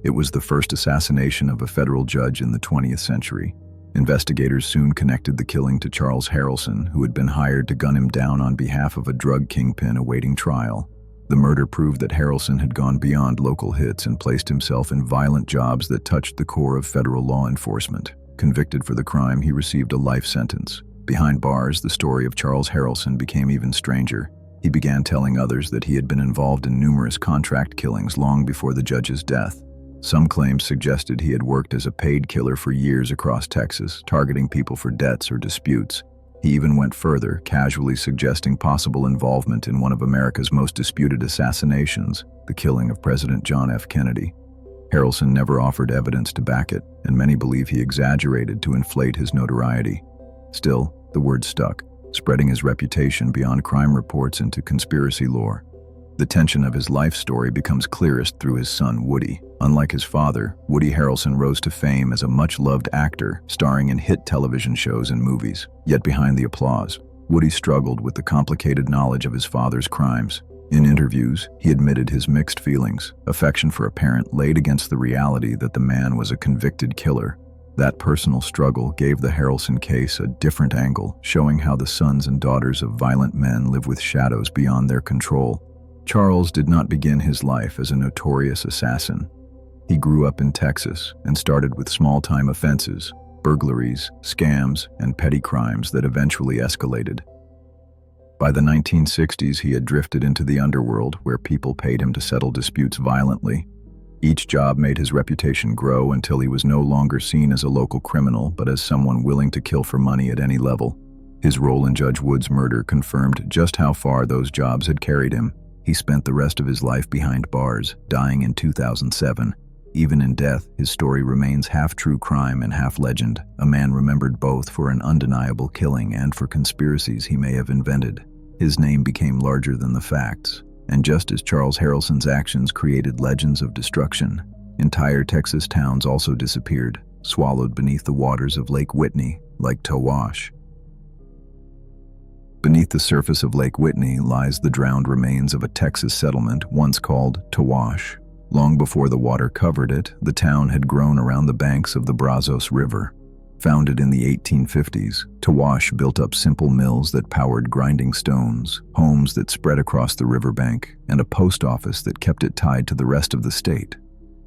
It was the first assassination of a federal judge in the 20th century. Investigators soon connected the killing to Charles Harrelson, who had been hired to gun him down on behalf of a drug kingpin awaiting trial. The murder proved that Harrelson had gone beyond local hits and placed himself in violent jobs that touched the core of federal law enforcement. Convicted for the crime, he received a life sentence. Behind bars, the story of Charles Harrelson became even stranger. He began telling others that he had been involved in numerous contract killings long before the judge's death. Some claims suggested he had worked as a paid killer for years across Texas, targeting people for debts or disputes. He even went further, casually suggesting possible involvement in one of America's most disputed assassinations, the killing of President John F. Kennedy. Harrelson never offered evidence to back it, and many believe he exaggerated to inflate his notoriety. Still, the word stuck, spreading his reputation beyond crime reports into conspiracy lore. The tension of his life story becomes clearest through his son, Woody. Unlike his father, Woody Harrelson rose to fame as a much-loved actor, starring in hit television shows and movies. Yet behind the applause, Woody struggled with the complicated knowledge of his father's crimes. In interviews, he admitted his mixed feelings, affection for a parent laid against the reality that the man was a convicted killer. That personal struggle gave the Harrelson case a different angle, showing how the sons and daughters of violent men live with shadows beyond their control. Charles did not begin his life as a notorious assassin. He grew up in Texas and started with small-time offenses, burglaries, scams, and petty crimes that eventually escalated. By the 1960s, he had drifted into the underworld, where people paid him to settle disputes violently. Each job made his reputation grow until he was no longer seen as a local criminal, but as someone willing to kill for money at any level. His role in Judge Wood's murder confirmed just how far those jobs had carried him. He spent the rest of his life behind bars, dying in 2007. Even in death, his story remains half true crime and half legend, a man remembered both for an undeniable killing and for conspiracies he may have invented. His name became larger than the facts, and just as Charles Harrelson's actions created legends of destruction, entire Texas towns also disappeared, swallowed beneath the waters of Lake Whitney, like Tawash. Beneath the surface of Lake Whitney lies the drowned remains of a Texas settlement once called Tawash. Long before the water covered it, the town had grown around the banks of the Brazos River. Founded in the 1850s, Tawash built up simple mills that powered grinding stones, homes that spread across the riverbank, and a post office that kept it tied to the rest of the state.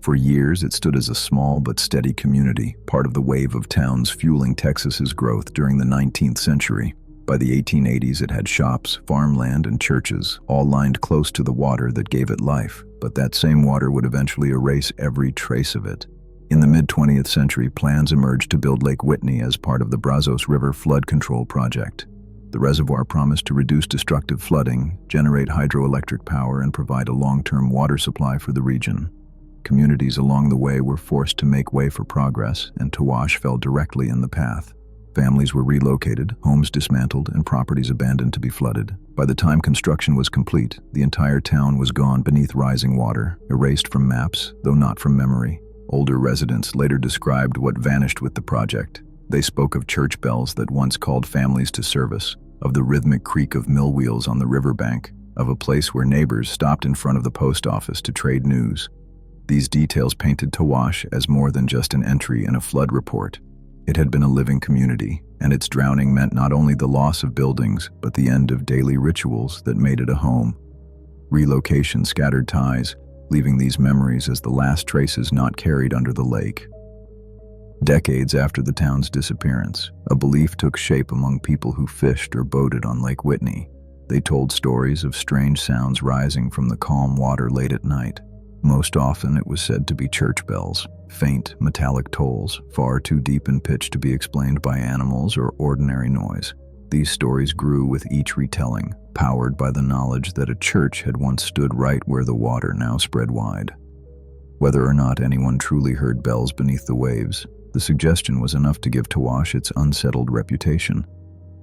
For years, it stood as a small but steady community, part of the wave of towns fueling Texas's growth during the 19th century. By the 1880s, it had shops, farmland, and churches, all lined close to the water that gave it life, but that same water would eventually erase every trace of it. In the mid-20th century, plans emerged to build Lake Whitney as part of the Brazos River Flood Control Project. The reservoir promised to reduce destructive flooding, generate hydroelectric power, and provide a long-term water supply for the region. Communities along the way were forced to make way for progress, and Tawash fell directly in the path. Families were relocated, homes dismantled, and properties abandoned to be flooded. By the time construction was complete, the entire town was gone beneath rising water, erased from maps, though not from memory. Older residents later described what vanished with the project. They spoke of church bells that once called families to service, of the rhythmic creak of mill wheels on the riverbank, of a place where neighbors stopped in front of the post office to trade news. These details painted Tawash as more than just an entry in a flood report. It had been a living community, and its drowning meant not only the loss of buildings, but the end of daily rituals that made it a home. Relocation scattered ties, leaving these memories as the last traces not carried under the lake. Decades after the town's disappearance, a belief took shape among people who fished or boated on Lake Whitney. They told stories of strange sounds rising from the calm water late at night. Most often it was said to be church bells, faint metallic tolls, far too deep in pitch to be explained by animals or ordinary noise. These stories grew with each retelling, powered by the knowledge that a church had once stood right where the water now spread wide. Whether or not anyone truly heard bells beneath the waves, the suggestion was enough to give Tawash its unsettled reputation.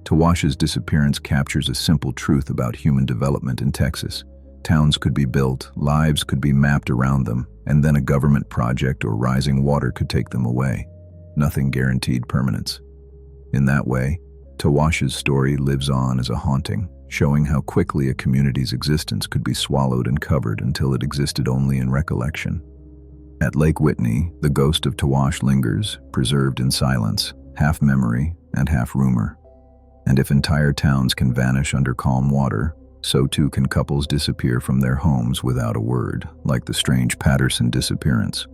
Tawash's disappearance captures a simple truth about human development in Texas. Towns could be built, lives could be mapped around them, and then a government project or rising water could take them away. Nothing guaranteed permanence. In that way, Tawash's story lives on as a haunting, showing how quickly a community's existence could be swallowed and covered until it existed only in recollection. At Lake Whitney, the ghost of Tawash lingers, preserved in silence, half memory and half rumor. And if entire towns can vanish under calm water, so too can couples disappear from their homes without a word, like the strange Patterson disappearance.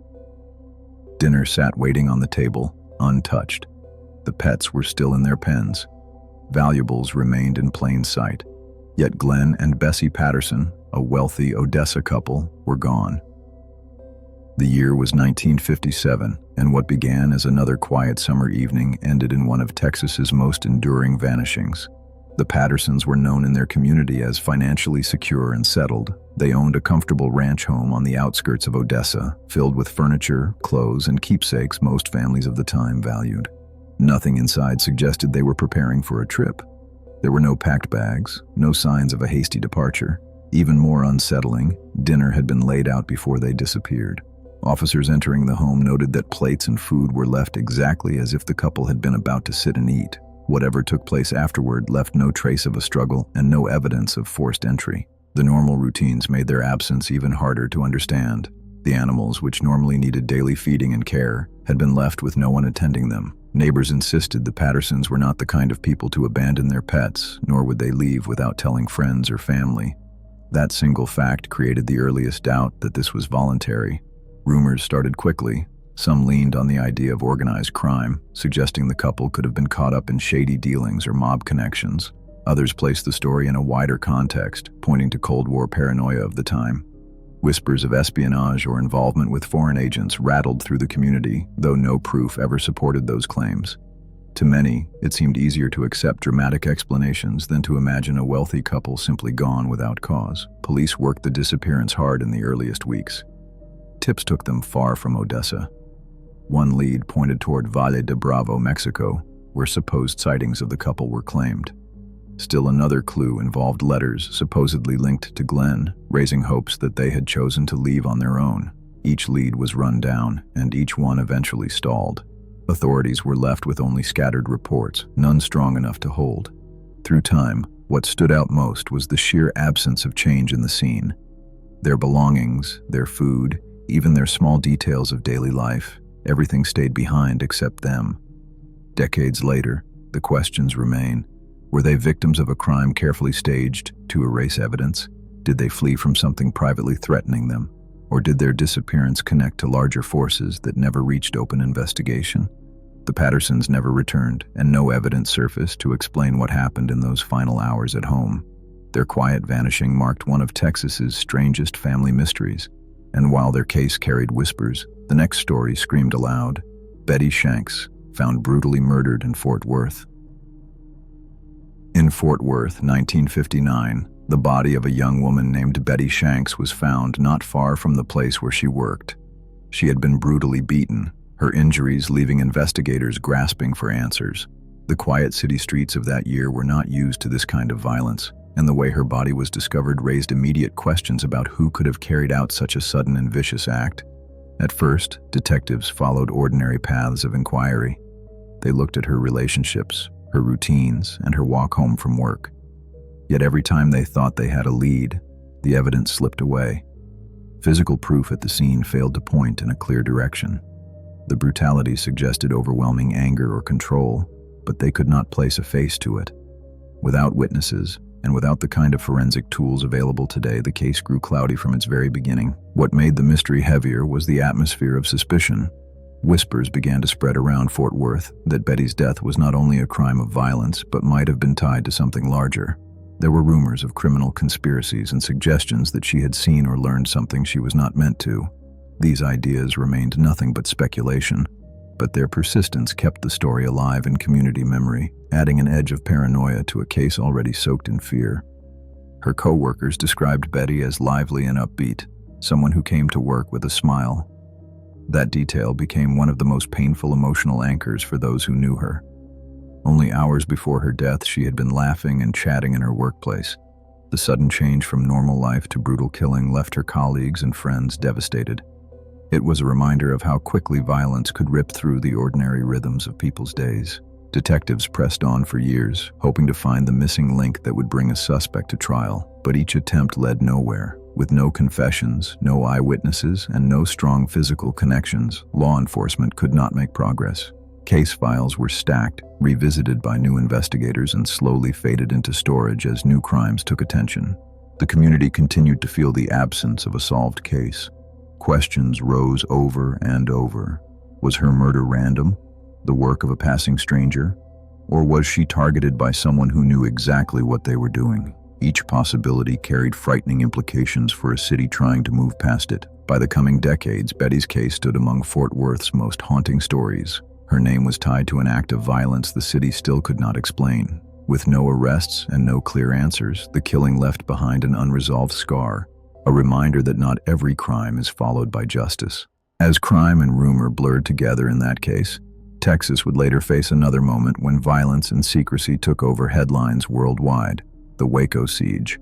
Dinner sat waiting on the table, untouched. The pets were still in their pens. Valuables remained in plain sight. Yet Glenn and Bessie Patterson, a wealthy Odessa couple, were gone. The year was 1957, and what began as another quiet summer evening ended in one of Texas's most enduring vanishings. The Pattersons were known in their community as financially secure and settled. They owned a comfortable ranch home on the outskirts of Odessa, filled with furniture, clothes, and keepsakes most families of the time valued. Nothing inside suggested they were preparing for a trip. There were no packed bags, no signs of a hasty departure. Even more unsettling, dinner had been laid out before they disappeared. Officers entering the home noted that plates and food were left exactly as if the couple had been about to sit and eat. Whatever took place afterward left no trace of a struggle and no evidence of forced entry. The normal routines made their absence even harder to understand. The animals, which normally needed daily feeding and care, had been left with no one attending them. Neighbors insisted the Pattersons were not the kind of people to abandon their pets, nor would they leave without telling friends or family. That single fact created the earliest doubt that this was voluntary. Rumors started quickly. Some leaned on the idea of organized crime, suggesting the couple could have been caught up in shady dealings or mob connections. Others placed the story in a wider context, pointing to Cold War paranoia of the time. Whispers of espionage or involvement with foreign agents rattled through the community, though no proof ever supported those claims. To many, it seemed easier to accept dramatic explanations than to imagine a wealthy couple simply gone without cause. Police worked the disappearance hard in the earliest weeks. Tips took them far from Odessa. One lead pointed toward Valle de Bravo, Mexico, where supposed sightings of the couple were claimed. Still another clue involved letters supposedly linked to Glenn, raising hopes that they had chosen to leave on their own. Each lead was run down, and each one eventually stalled. Authorities were left with only scattered reports, none strong enough to hold. Through time, what stood out most was the sheer absence of change in the scene. Their belongings, their food, even their small details of daily life, everything stayed behind except them. Decades later, the questions remain. Were they victims of a crime carefully staged to erase evidence? Did they flee from something privately threatening them? Or did their disappearance connect to larger forces that never reached open investigation? The Pattersons never returned, and no evidence surfaced to explain what happened in those final hours at home. Their quiet vanishing marked one of Texas's strangest family mysteries. And while their case carried whispers, the next story screamed aloud. Betty Shanks, found brutally murdered in Fort Worth. In Fort Worth, 1959, the body of a young woman named Betty Shanks was found not far from the place where she worked. She had been brutally beaten, her injuries leaving investigators grasping for answers. The quiet city streets of that year were not used to this kind of violence, and the way her body was discovered raised immediate questions about who could have carried out such a sudden and vicious act. At first, detectives followed ordinary paths of inquiry. They looked at her relationships, her routines, and her walk home from work. Yet every time they thought they had a lead, the evidence slipped away. Physical proof at the scene failed to point in a clear direction. The brutality suggested overwhelming anger or control, but they could not place a face to it. Without witnesses, and without the kind of forensic tools available today, the case grew cloudy from its very beginning. What made the mystery heavier was the atmosphere of suspicion. Whispers began to spread around Fort Worth that Betty's death was not only a crime of violence, but might have been tied to something larger. There were rumors of criminal conspiracies and suggestions that she had seen or learned something she was not meant to. These ideas remained nothing but speculation. but their persistence kept the story alive in community memory, adding an edge of paranoia to a case already soaked in fear. Her co-workers described Betty as lively and upbeat, someone who came to work with a smile. That detail became one of the most painful emotional anchors for those who knew her. Only hours before her death, she had been laughing and chatting in her workplace. The sudden change from normal life to brutal killing left her colleagues and friends devastated. It was a reminder of how quickly violence could rip through the ordinary rhythms of people's days. Detectives pressed on for years, hoping to find the missing link that would bring a suspect to trial, but each attempt led nowhere. With no confessions, no eyewitnesses, and no strong physical connections, law enforcement could not make progress. Case files were stacked, revisited by new investigators, and slowly faded into storage as new crimes took attention. The community continued to feel the absence of a solved case. Questions rose over and over. Was her murder random, the work of a passing stranger? Or was she targeted by someone who knew exactly what they were doing? Each possibility carried frightening implications for a city trying to move past it. By the coming decades, Betty's case stood among Fort Worth's most haunting stories. Her name was tied to an act of violence the city still could not explain. With no arrests and no clear answers, the killing left behind an unresolved scar, a reminder that not every crime is followed by justice. As crime and rumor blurred together in that case, Texas would later face another moment when violence and secrecy took over headlines worldwide: the Waco siege.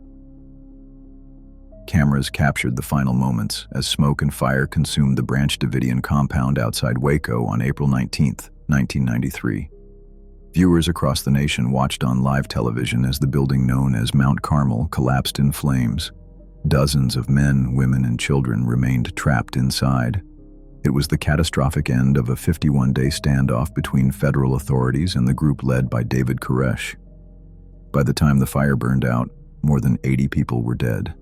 Cameras captured the final moments as smoke and fire consumed the Branch Davidian compound outside Waco on April 19, 1993. Viewers across the nation watched on live television as the building known as Mount Carmel collapsed in flames. Dozens of men, women, and children remained trapped inside. It was the catastrophic end of a 51-day standoff between federal authorities and the group led by David Koresh. By the time the fire burned out, more than 80 people were dead.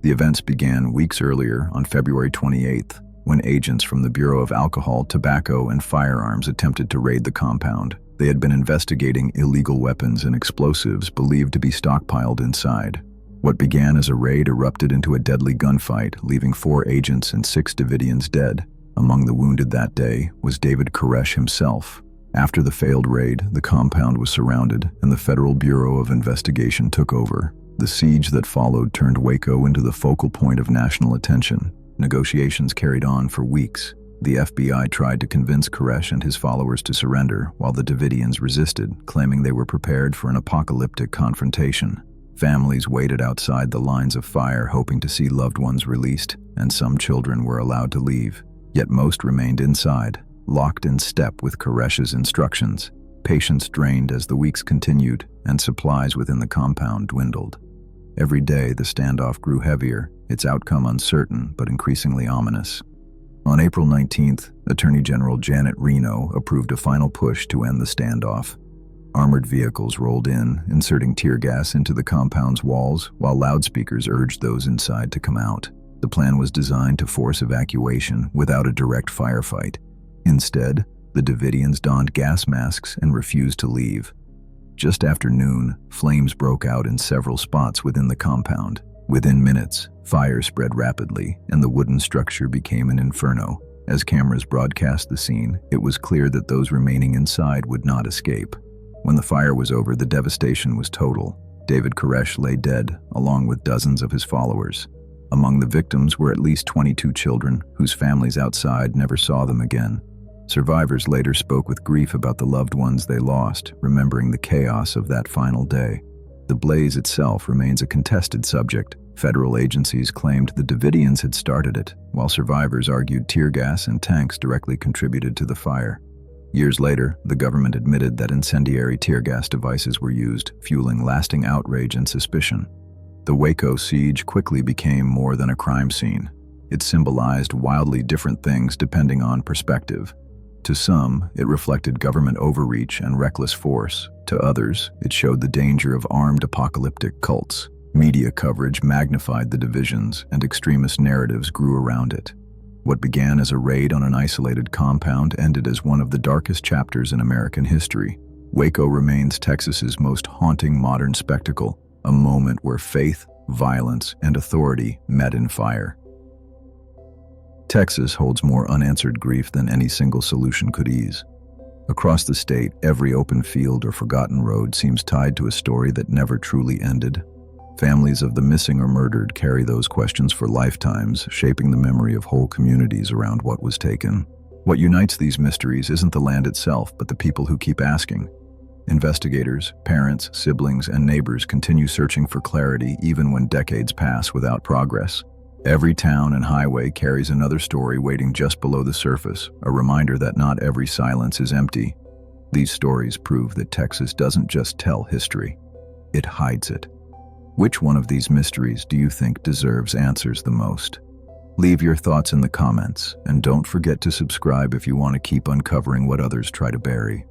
The events began weeks earlier on February 28th, when agents from the Bureau of Alcohol, Tobacco, and Firearms attempted to raid the compound. They had been investigating illegal weapons and explosives believed to be stockpiled inside. What began as a raid erupted into a deadly gunfight, leaving 4 agents and 6 Davidians dead. Among the wounded that day was David Koresh himself. After the failed raid, the compound was surrounded, and the Federal Bureau of Investigation took over. The siege that followed turned Waco into the focal point of national attention. Negotiations carried on for weeks. The FBI tried to convince Koresh and his followers to surrender, while the Davidians resisted, claiming they were prepared for an apocalyptic confrontation. Families waited outside the lines of fire, hoping to see loved ones released, and some children were allowed to leave. Yet most remained inside, locked in step with Koresh's instructions. Patience drained as the weeks continued, and supplies within the compound dwindled. Every day, the standoff grew heavier, its outcome uncertain but increasingly ominous. On April 19th, Attorney General Janet Reno approved a final push to end the standoff. Armored vehicles rolled in, inserting tear gas into the compound's walls, while loudspeakers urged those inside to come out. The plan was designed to force evacuation without a direct firefight. Instead, the Davidians donned gas masks and refused to leave. Just after noon, flames broke out in several spots within the compound. Within minutes, fire spread rapidly, and the wooden structure became an inferno. As cameras broadcast the scene, it was clear that those remaining inside would not escape. When the fire was over, the devastation was total. David Koresh lay dead, along with dozens of his followers. Among the victims were at least 22 children, whose families outside never saw them again. Survivors later spoke with grief about the loved ones they lost, remembering the chaos of that final day. The blaze itself remains a contested subject. Federal agencies claimed the Davidians had started it, while survivors argued tear gas and tanks directly contributed to the fire. Years later, the government admitted that incendiary tear gas devices were used, fueling lasting outrage and suspicion. The Waco siege quickly became more than a crime scene. It symbolized wildly different things depending on perspective. To some, it reflected government overreach and reckless force. To others, it showed the danger of armed apocalyptic cults. Media coverage magnified the divisions, and extremist narratives grew around it. What began as a raid on an isolated compound ended as one of the darkest chapters in American history. Waco remains Texas's most haunting modern spectacle, a moment where faith, violence, and authority met in fire. Texas holds more unanswered grief than any single solution could ease. Across the state, every open field or forgotten road seems tied to a story that never truly ended. Families of the missing or murdered carry those questions for lifetimes, shaping the memory of whole communities around what was taken. What unites these mysteries isn't the land itself, but the people who keep asking. Investigators, parents, siblings, and neighbors continue searching for clarity even when decades pass without progress. Every town and highway carries another story waiting just below the surface, a reminder that not every silence is empty. These stories prove that Texas doesn't just tell history, it hides it. Which one of these mysteries do you think deserves answers the most? Leave your thoughts in the comments, and don't forget to subscribe if you want to keep uncovering what others try to bury.